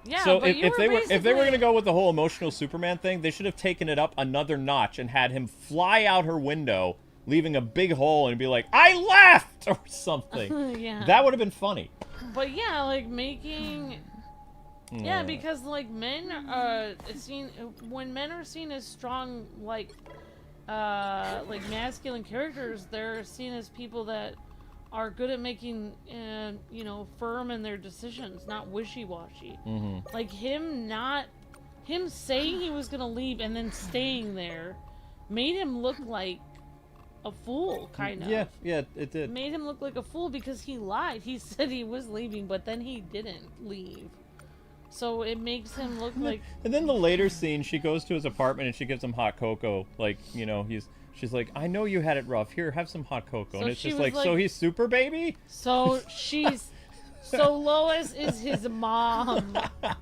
Yeah, so but if they were going to go with the whole emotional Superman thing, they should have taken it up another notch and had him fly out her window, leaving a big hole, and be like, I left! Or something. Yeah. That would have been funny. But yeah, like making... Yeah, because like men when men are seen as strong, like like masculine characters, they're seen as people that are good at making, you know, firm in their decisions, not wishy-washy. Like him saying he was gonna leave and then staying there made him look like a fool, kind of. Yeah, it did. Made him look like a fool because he lied. He said he was leaving, but then he didn't leave. So it makes him look like... And then the later scene, she goes to his apartment and she gives him hot cocoa. Like, you know, she's like, I know you had it rough. Here, have some hot cocoa. So and it's she just was like, so he's super baby? So so Lois is his mom.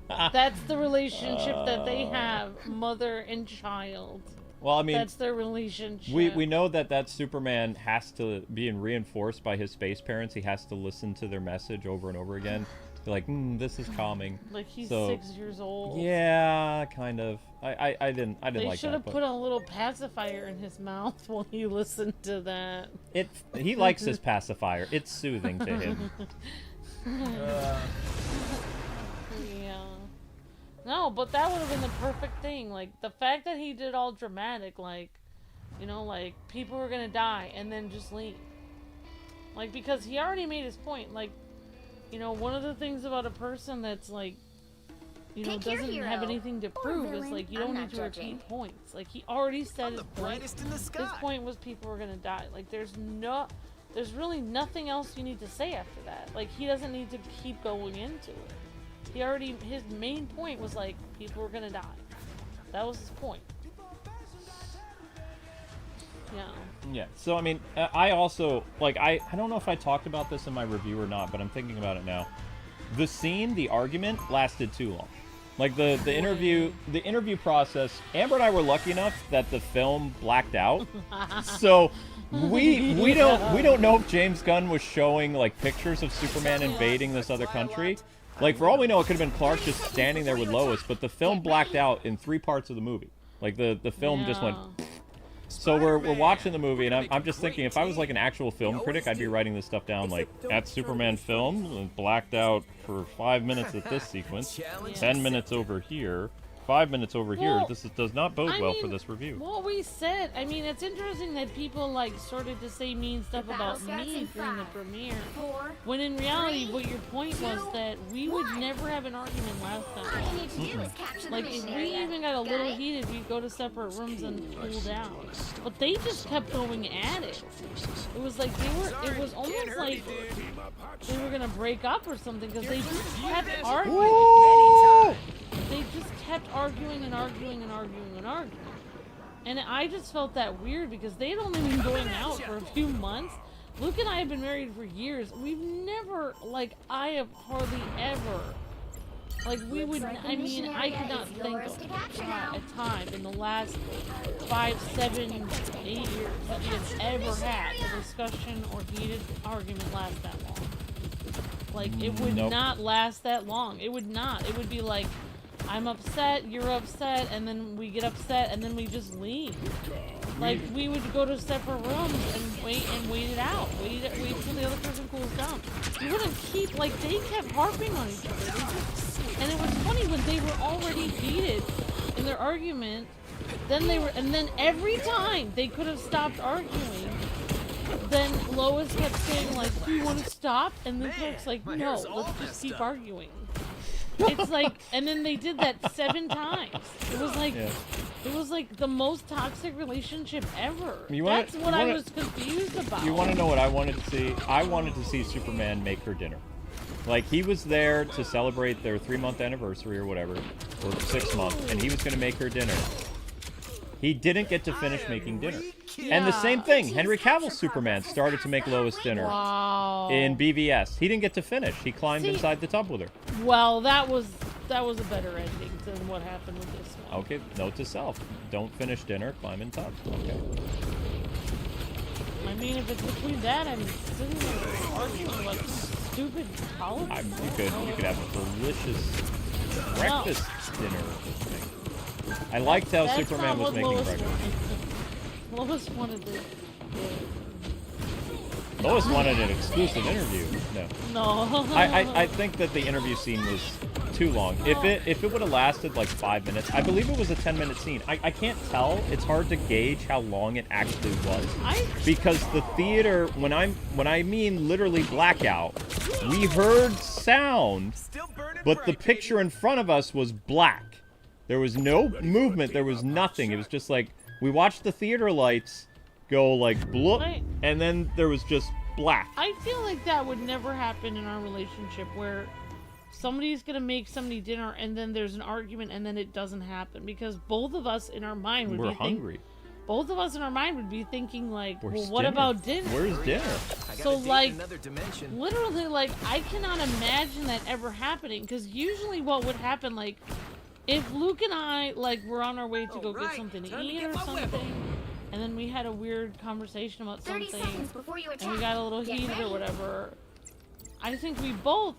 That's the relationship that they have, mother and child. Well, I mean, that's their relationship. We know that Superman has to be reinforced by his space parents. He has to listen to their message over and over again. Be like, this is calming. Like he's so, 6 years old. Yeah, kind of. I didn't like that. They should have put a little pacifier in his mouth while he listened to that. He likes his pacifier. It's soothing to him. Yeah. No, but that would have been the perfect thing. Like, the fact that he did all dramatic, like, you know, like, people were gonna die, and then just leave. Like, because he already made his point. Like, you know, one of the things about a person that's, like, you know, doesn't have anything to prove is, like, you don't need to repeat points. Like, he already said his point. His point was people were gonna die. Like, there's really nothing else you need to say after that. Like, he doesn't need to keep going into it. His main point was like, people were gonna die. That was his point. Yeah. Yeah, so I mean, I also, like, I don't know if I talked about this in my review or not, but I'm thinking about it now. The argument lasted too long. Like, the interview process, Amber and I were lucky enough that the film blacked out. So we don't know if James Gunn was showing, like, pictures of Superman invading this other country. Like, for all we know, it could have been Clark just standing there with Lois, but the film blacked out in 3 parts of the movie. Like, the film just went... So we're watching the movie, and I'm just thinking, if I was, like, an actual film critic, I'd be writing this stuff down, like, at Superman film, blacked out for 5 minutes at this sequence, 10 minutes over here, 5 minutes over here. This does not bode well for this review. Well, we said, I mean, it's interesting that people, like, started to say mean stuff about me during the premiere. When in reality, what your point was that we would never have an argument last time. Like, if we even got a little heated, we'd go to separate rooms and cool down. But they just kept going at it. It was like it was almost like they were gonna break up or something, because they just kept arguing. They just kept arguing and arguing and arguing and arguing. And I just felt that weird, because they had only been going out for a few months. Luke and I have been married for years. We've never, like, I have hardly ever, like, we would, I mean, I could not think of a time in the last 5, 7, 8 years that we have ever had a discussion or heated argument last that long. Like, it would not last that long. It would not. It would be like, I'm upset, you're upset, and then we get upset, and then we just leave. Like, we would go to separate rooms and wait it out. Wait till the other person cools down. We wouldn't keep, like, they kept harping on each other. And it was funny when they were already heated in their argument, and then every time they could have stopped arguing, then Lois kept saying, like, do you want to stop? And then Clark's like, no, let's just keep arguing. It's like, and then they did that 7 times. It was like the most toxic relationship ever. That's what I was confused about. You want to know what I wanted to see? I wanted to see Superman make her dinner. Like, he was there to celebrate their 3-month anniversary or whatever, or 6 month, and he was going to make her dinner. He didn't get to finish making dinner. Yeah. And the same thing, Henry Cavill's Superman started to make Lois dinner in BVS. He didn't get to finish. He climbed inside the tub with her. Well, that was a better ending than what happened with this one. Okay, note to self. Don't finish dinner, climb in tub. Okay. I mean, if it's between that and sitting there arguing like stupid college. You could have a delicious breakfast dinner. I liked how Superman was making breakfast. Lois wanted it. Lois wanted an exclusive interview. No. No. I think that the interview scene was too long. If it would have lasted like 5 minutes, I believe it was a 10-minute scene. I can't tell. It's hard to gauge how long it actually was because the theater, when I mean literally blackout, we heard sound, but the picture in front of us was black. There was no movement. There was nothing. It was just like we watched the theater lights go like bloop, and then there was just black. I feel like that would never happen in our relationship where somebody's gonna make somebody dinner and then there's an argument and then it doesn't happen because both of us in our mind would We're be hungry. Both of us in our mind would be thinking like, Where's well, what dinner? about dinner? Where's dinner? So like, literally, like, I cannot imagine that ever happening because usually what would happen, like, if Luke and I, like, were on our way to go get something to eat or something, and then we had a weird conversation about 30 something, seconds before you attack. and we got a little Get heated or ready. whatever, I think we both,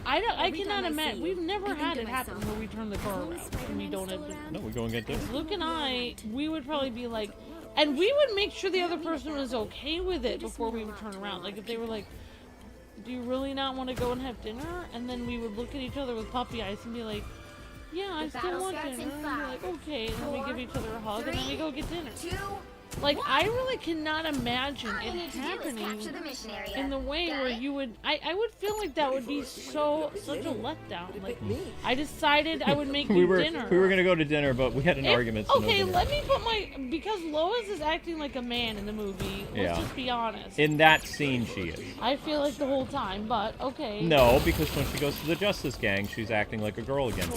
I cannot imagine, we've never had it happen where we turn the car around and we don't have dinner. No, we're going to get dinner. Luke and I, we would probably be like, and we would make sure the other person was okay with it before we would turn around. Like, if they were like, do you really not want to go and have dinner? And then we would look at each other with puppy eyes and be like, yeah, I still want dinner. And be like, okay. And then we give each other a hug and then we go get dinner. Like, I really cannot imagine it happening in the way where you would, I would feel like that would be such a letdown. Like, I decided I would make you dinner. We were going to go to dinner, but we had an argument. So Okay, no let me put because Lois is acting like a man in the movie. Let's just be honest. In that scene, she is. I feel like the whole time, but okay. No, because when she goes to the Justice Gang, she's acting like a girl again.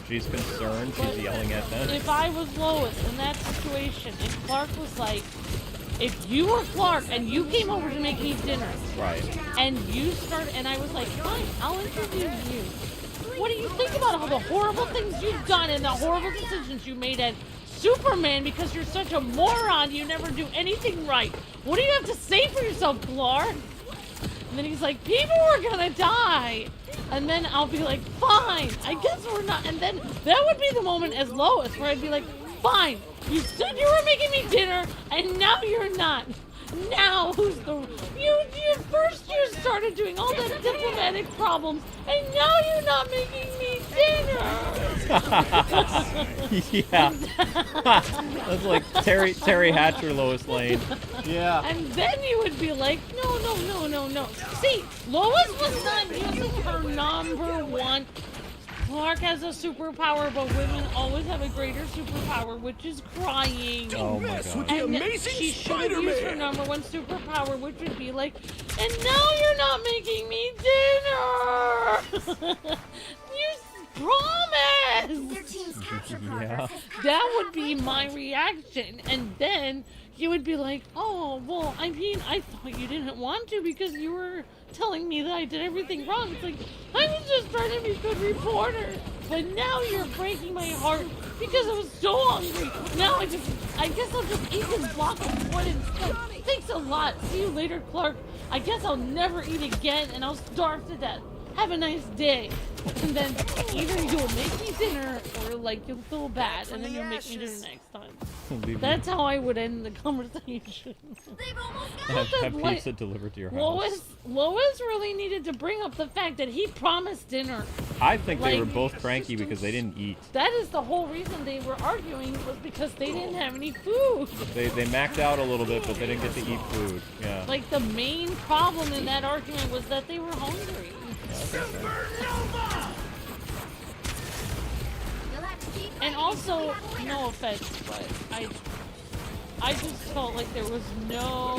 She's concerned. She's yelling at them. If I was Lois in that situation, and Clark was like, if you were Clark and you came over to make me dinner, right? And you started, and I was like, fine, I'll interview you. What do you think about all the horrible things you've done and the horrible decisions you made at Superman because you're such a moron, you never do anything right? What do you have to say for yourself, Clark? And then he's like, people were gonna die. And then I'll be like, fine, I guess we're not. And then that would be the moment as Lois where I'd be like, fine, you said you were making me dinner, and now you're not. Now who's the... First you started doing all the diplomatic problems, and now you're not making me dinner. Yeah. That's like Terry Hatcher, Lois Lane. Yeah. And then you would be like, no. See, Lois was not using her number one. Clark has a superpower, but women always have a greater superpower, which is crying. Oh my god. And she should use her number one superpower, which would be like, and now you're not making me dinner! You promised! Your team's capture Yeah. progress is That would be my reaction, and then you would be like, oh, well, I mean, I thought you didn't want to because you were telling me that I did everything wrong. It's like, I was just trying to be a good reporter, but now you're breaking my heart because I was so hungry. Now I guess I'll just eat this block of wood instead. Thanks a lot. See you later, Clark. I guess I'll never eat again and I'll starve to death. Have a nice day. And then either you'll make me dinner or like you'll feel bad and then you'll make me dinner next time. That's how I would end the conversation. Have pizza delivered to your house. Lois really needed to bring up the fact that he promised dinner. I think they were both cranky because they didn't eat. That is the whole reason they were arguing was because they didn't have any food. They maxed out a little bit, but they didn't get to eat food. Yeah. Like the main problem in that argument was that they were hungry. And also, no offense, but I just felt like there was no,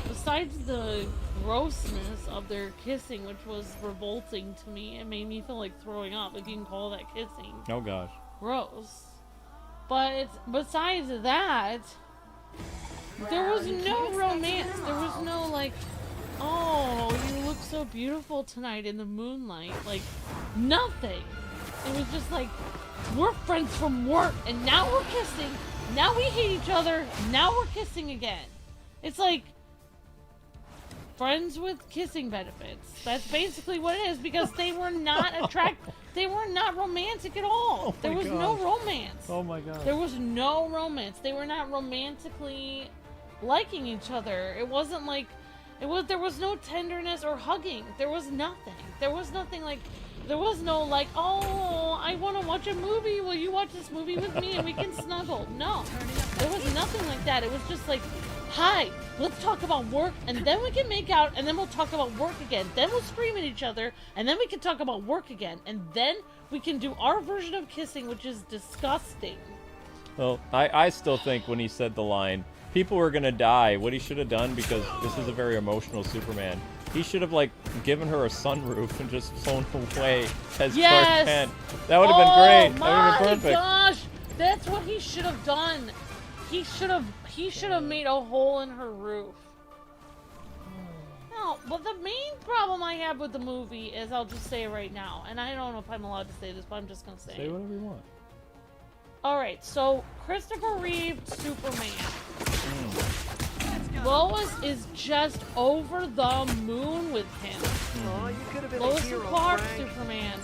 besides the grossness of their kissing, which was revolting to me, it made me feel like throwing up, if you can call that kissing. Oh gosh. Gross. But besides that, there was no romance. There was no like, oh, you look so beautiful tonight in the moonlight. Like, nothing. It was just like, we're friends from work, and now we're kissing. Now we hate each other. Now we're kissing again. It's like, friends with kissing benefits. That's basically what it is, because they were not they were not romantic at all. Oh there was no romance. Oh my god. There was no romance. They were not romantically liking each other. It wasn't like, there was no tenderness or hugging. There was nothing. There was nothing like, there was no like, oh, I want to watch a movie. Will you watch this movie with me and we can snuggle? No, there was nothing like that. It was just like, hi, let's talk about work, and then we can make out, and then we'll talk about work again. Then we'll scream at each other, and then we can talk about work again, and then we can do our version of kissing, which is disgusting. Well, I still think when he said the line, people were gonna die, what he should have done, because this is a very emotional Superman, he should have, like, given her a sunroof and just flown away as Clark Kent. That would have been great. That would have been perfect. Oh my gosh! That's what he should have done. He should have made a hole in her roof. No, but the main problem I have with the movie is, I'll just say it right now, and I don't know if I'm allowed to say this, but I'm just gonna say it. Say whatever you want. Alright, so Christopher Reeve, Superman. Lois is just over the moon with him. Lois and Clark, Superman.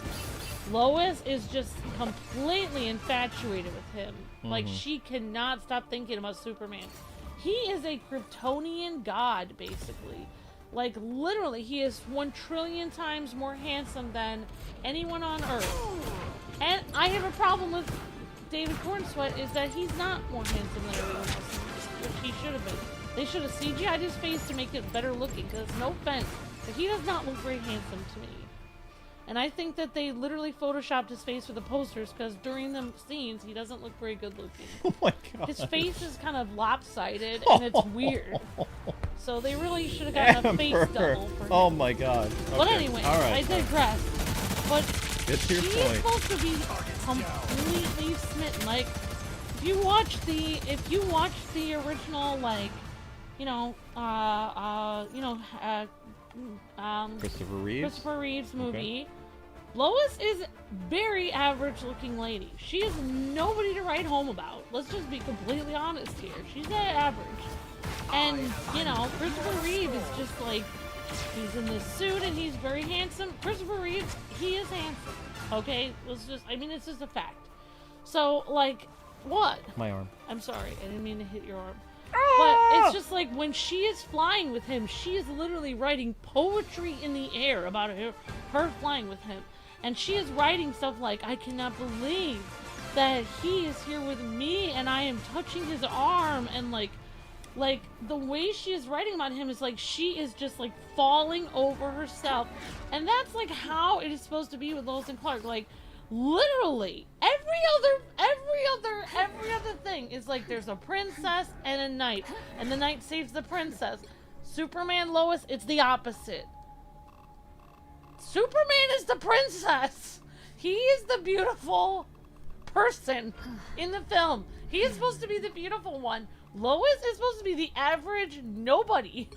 Lois is just completely infatuated with him. Like, she cannot stop thinking about Superman. He is a Kryptonian god, basically. Like, literally, he is 1 trillion times more handsome than anyone on Earth. And I have a problem with David Cornsweet, is that he's not more handsome than everyone else, which he should have been. They should have CGI'd his face to make it better looking, because no offense, but he does not look very handsome to me. And I think that they literally photoshopped his face for the posters, because during the scenes, he doesn't look very good looking. Oh my god. His face is kind of lopsided, and it's weird. So they really should have gotten a face double for him. Oh my god. Okay. But anyway, right. I digress. But Get to your she's point. supposed to be completely smitten. Like, if you watch the original, like, Christopher Reeve's movie, okay. Lois is very average looking lady. She is nobody to write home about. Let's just be completely honest here. She's that average. And, Christopher Reeve is just like, he's in this suit and he's very handsome. Christopher Reeve, he is handsome. Okay? It's just a fact. So, like, what? My arm. I'm sorry. I didn't mean to hit your arm. But it's just like, when she is flying with him, she is literally writing poetry in the air about her flying with him. And she is writing stuff like, I cannot believe that he is here with me and I am touching his arm. And like the way she is writing about him is like, she is just like falling over herself. And that's like how it is supposed to be with Lois and Clark. Like, literally every other thing is like, there's a princess and a knight, and the knight saves the princess. Superman, Lois, it's the opposite. Superman is the princess. He is the beautiful person in the film. He is supposed to be the beautiful one. Lois is supposed to be the average nobody.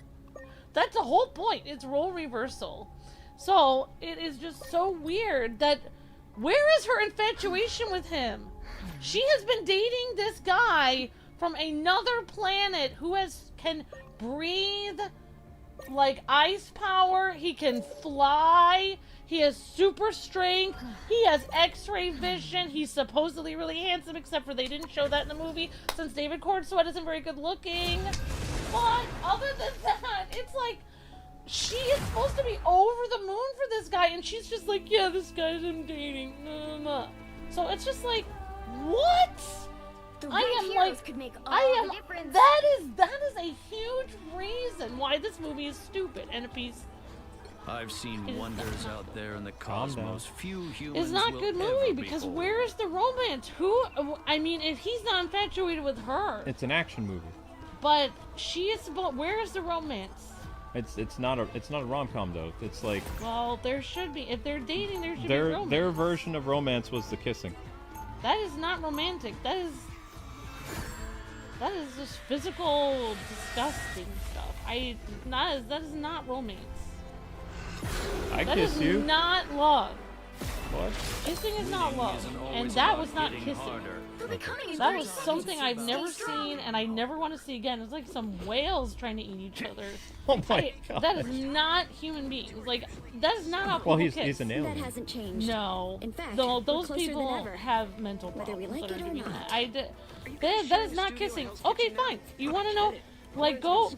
That's the whole point. It's role reversal. So it is just so weird that, where is her infatuation with him? She has been dating this guy from another planet who can breathe like ice power. He can fly. He has super strength. He has X-ray vision. He's supposedly really handsome, except for they didn't show that in the movie, since David Cornsweet isn't very good looking. But other than that, it's like, she is supposed to be over the moon for this guy, and she's just like, yeah, this guy's I'm dating. So it's just like, what? Could make all the difference. That is a huge reason why this movie is stupid and a piece. I've seen wonders out there in the cosmos. Few humans It's not a will good ever movie, because behold. where is the romance? If he's not infatuated with her, It's an action movie. but she is supposed. Where is the romance? It's not a rom-com though. It's like, Well, there should be. If they're dating, there should be romance. their version of romance was the kissing. That is not romantic. That is just physical, disgusting stuff. That is not romance. I That kiss is you. not love. What? Kissing is not love, Isn't and always that about was not getting kissing. harder. We're becoming That was invincible. something I've never Stay strong. seen, and I never want to see again. It's like some whales trying to eat each other. Oh my god. That is not human beings. Like, that is not how people Well, he's kiss. an That alien. hasn't changed. No. In fact, no, we're those closer than people ever. have mental Whether we problems like that it are or doing not. that. That is not kissing. Okay, fine. You want to know? Like, go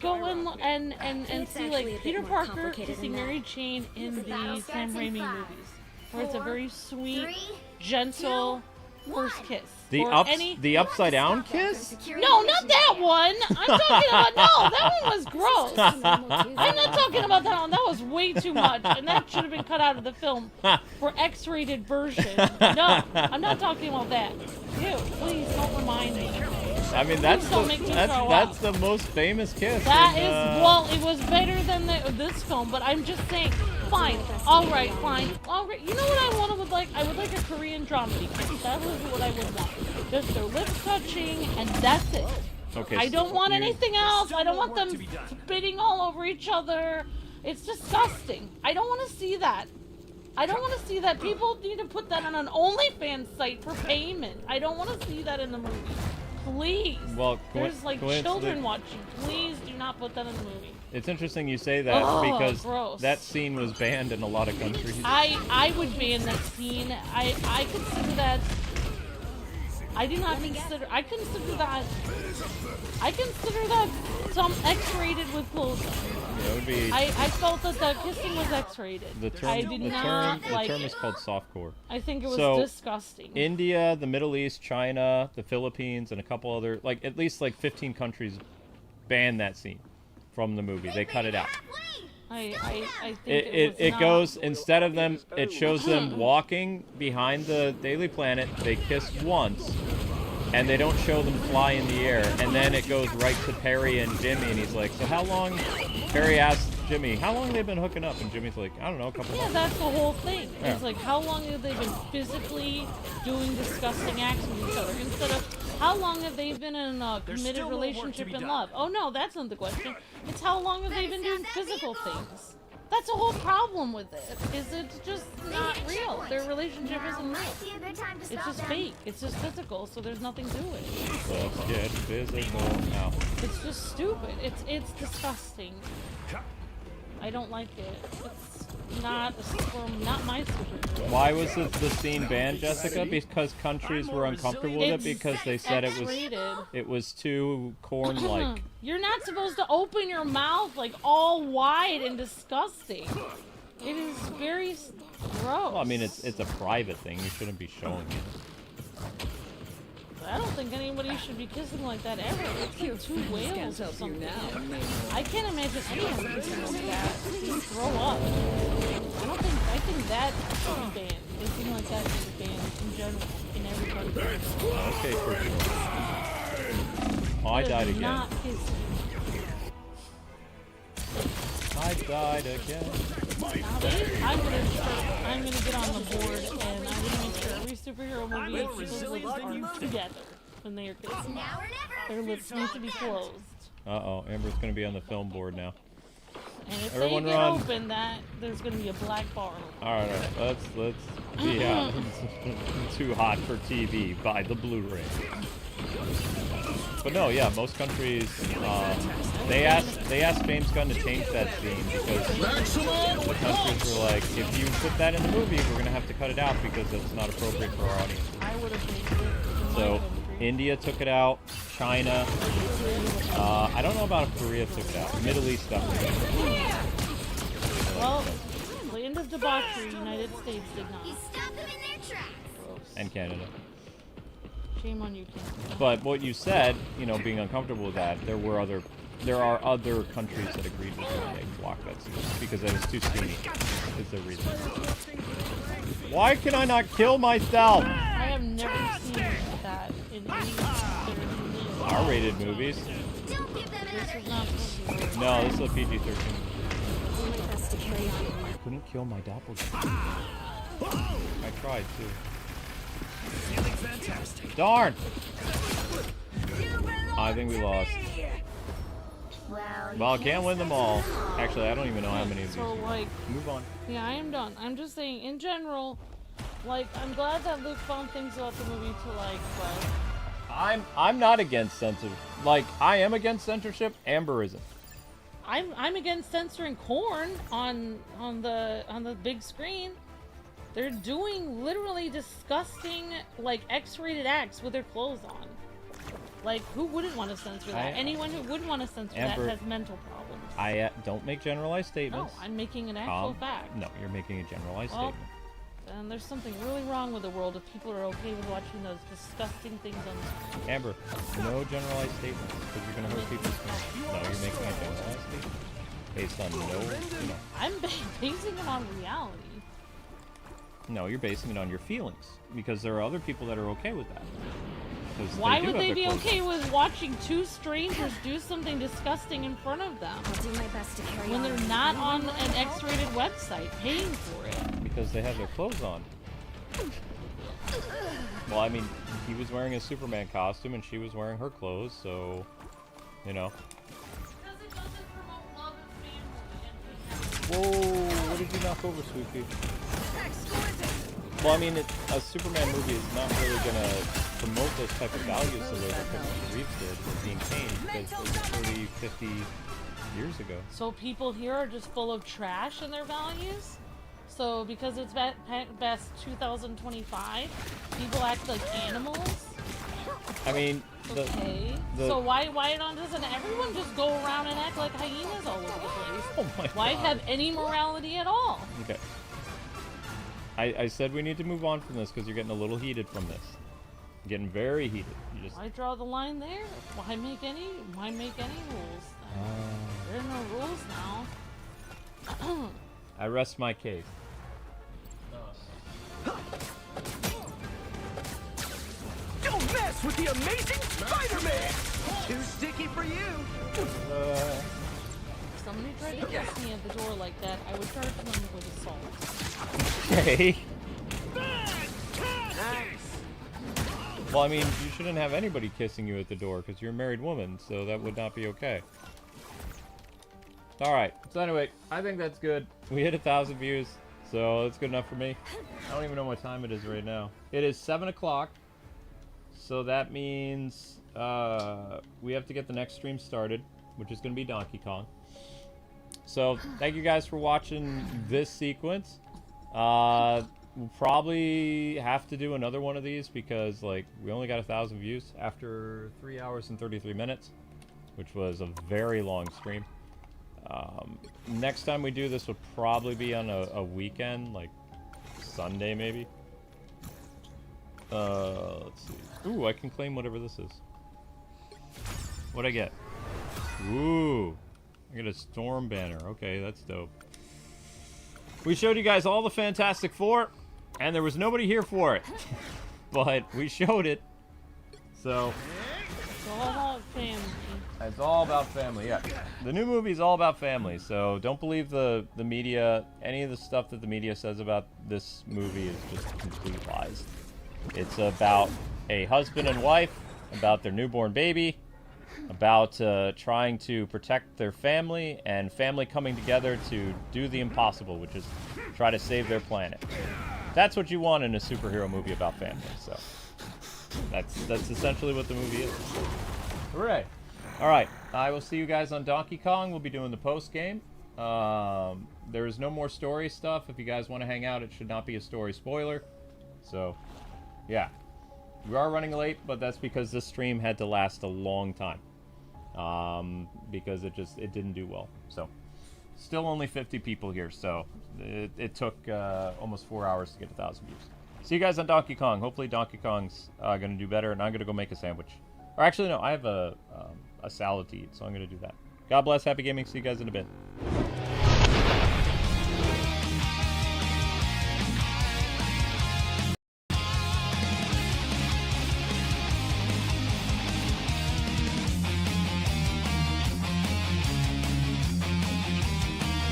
and It's see, actually a like, bit Peter more Parker complicated kissing than that. Mary Jane in The battle the starts Sam in Raimi 5, movies, where it's a 4, very sweet, 3, gentle 2, first 1. kiss. The or ups, any... the upside down kiss? No, not that one! I'm talking about... No, that one was gross! I'm not talking about that one. That was way too much, and that should have been cut out of the film for X-rated version. No, I'm not talking about that. Ew, please don't remind me. I mean, that's don't make me throw that's up. the most famous kiss. That in, is, well, it was better than this film, but I'm just saying, fine, alright, fine, alright. You know what I would like? I would like a Korean dramedy kiss. That was what I would want. Just their lips touching, and that's it. Okay, I don't want you- anything else. I don't want work to them be done. spitting all over each other. It's disgusting. I don't want to see that. I don't want to see that. People need to put that on an OnlyFans site for payment. I don't want to see that in the movie. Please. Well, There's like coincident- children watching. Please do not put that in the movie. It's interesting you say that Ugh, because gross. that scene was banned in a lot of countries. I would ban that scene. I consider that. I do not consider. I consider that some X-rated with clothes on. It would be I felt that the kissing was X-rated. the term. I did the not term, like the term it. is called softcore. I think it was So, disgusting. India, the Middle East, China, the Philippines, and a couple other, like at least like 15 countries banned that scene from the movie. They cut it out. I think It was goes not- instead of them. It shows them walking behind the Daily Planet. They kiss once, and they don't show them fly in the air. And then it goes right to Perry and Jimmy, and he's like, "So how long?" Perry asks Jimmy, "How long have they been hooking up?" And Jimmy's like, "I don't know, a couple Yeah, months." that's the whole thing. Yeah. It's like, how long have they been physically doing disgusting acts with each other? Instead of, how long have they been in a There's committed still more work to relationship be and done. love? Oh no, that's not the question. It's how long have they been doing physical things? That's the whole problem with it. Is it's just not real. Their relationship isn't real. It's just fake. It's just physical, so there's nothing to it. Let's get physical now. It's just stupid. It's disgusting. I don't like it. It's not not my superhero. Why was the scene banned, Jessica? Because countries were uncomfortable with it It's because they said X-rated. it was too corn-like. You're not supposed to open your mouth like all wide and disgusting. It is very gross. Well, I mean, it's a private thing. You shouldn't be showing it. I don't think anybody should be kissing like that ever. It's like two whales or something. I can't imagine anyone kissing like that. You throw up. I think that should be banned. Kissing like that should be banned in general in every country. Okay, for sure. Oh, I died again. Not kissing. I died again. I'm gonna get on the board and I'm gonna make sure every superhero movie people's lips are together when they are kissing. Now or never. Their lips need to be closed. Uh-oh, Amber's gonna be on the film board now. And if Everyone they get run. open, there's gonna be a black bar. All right, let's yeah. Too hot for TV. Buy the Blu-ray. But no, yeah, most countries they asked James Gunn to change that scene because the countries were like, if you put that in the movie, we're gonna have to cut it out because it's not appropriate for our audience. I would have changed it in my So country. India took it out, China. I don't know about if Korea took it out. Middle East definitely. Well, land of debauchery, United States did not. You stop them in their tracks. Gross. And Canada. Shame on you, Canada. But what you said, you know, being uncomfortable with that, there are other countries that agreed with you and they blocked that scene because it was too steamy. Is the reason. Why can I not kill myself? I have never seen that in any R-rated movies. Don't give them This another is not supposed to be. No, this is a PG-13. best to carry on. I couldn't kill my doppelganger. I tried too. Feeling fantastic. Darn! I think we lost. Well, I can't win them all. Actually, I don't even know how many of these. So, like, Move on. yeah, I am done. I'm just saying, in general, like, I'm glad that Luke found things about the movie to like, but I'm not against censorship. Like, I am against censorship. Amber isn't. I'm against censoring corn on the big screen. They're doing literally disgusting, like, X-rated acts with their clothes on. Like, who wouldn't want to censor that? Anyone who would want to censor Amber, that has mental problems. I don't make generalized No, statements. I'm making an actual fact. No, you're making a generalized Well, statement. and there's something really wrong with the world if people are okay with watching those disgusting things on the screen. Amber, no generalized statements because you're going to hurt people's feelings. No, you're making a generalized statement based on no. I'm basing it on reality. No, you're basing it on your feelings because there are other people that are okay with that. Why would they be okay with watching two strangers do something disgusting in front of them I'll do my best to carry when on. they're not on an X-rated website paying for it? Because they have their clothes on. Well, I mean, he was wearing a Superman costume and she was wearing her clothes, so, you know. Because it doesn't promote love and family and Whoa, what did you knock over, Sweetie? Well, I mean, a Superman movie is not really going to promote those type of values the way that Christopher Reeves did with being changed because it was 30, 50 years ago. So people here are just full of trash in their values? So because it's best 2025, people act like animals? I mean, Okay. So why doesn't everyone just go around and act like hyenas all over the place? Oh my Why God. have any morality at all? Okay. I said we need to move on from this because you're getting a little heated from this. You're getting very heated. You just Why draw the line there? Why make any rules? There are no rules now. I rest my case. Don't mess with the amazing Spider-Man! Too sticky for you! If somebody tried to kiss me at the door like that, I would charge them with assault. Okay. Nice! Well, I mean, you shouldn't have anybody kissing you at the door because you're a married woman, so that would not be okay. Alright, so anyway, I think that's good. We hit 1,000 views, so that's good enough for me. I don't even know what time it is right now. It is 7 o'clock, so that means we have to get the next stream started, which is going to be Donkey Kong. So, thank you guys for watching this sequence. We'll probably have to do another one of these because, like, we only got 1,000 views after 3 hours and 33 minutes, which was a very long stream. Next time we do this will probably be on a weekend, like Sunday maybe. Let's see. Ooh, I can claim whatever this is. What'd I get? Ooh, I get a storm banner. Okay, that's dope. We showed you guys all the Fantastic Four, and there was nobody here for it. But we showed it. So It's all about family. it's all about family, yeah. The new movie is all about family, so don't believe the media. Any of the stuff that the media says about this movie is just complete lies. It's about a husband and wife, about their newborn baby, about trying to protect their family, and family coming together to do the impossible, which is try to save their planet. That's what you want in a superhero movie about family, so that's essentially what the movie is. Hooray! Alright, I will see you guys on Donkey Kong. We'll be doing the post-game. There is no more story stuff. If you guys want to hang out, it should not be a story spoiler. So, yeah. We are running late, but that's because this stream had to last a long time. Because it didn't do well. So, still only 50 people here, so it took almost 4 hours to get 1,000 views. See you guys on Donkey Kong. Hopefully Donkey Kong's going to do better, and I'm going to go make a sandwich. Or actually, no, I have a salad to eat, so I'm going to do that. God bless, happy gaming, see you guys in a bit.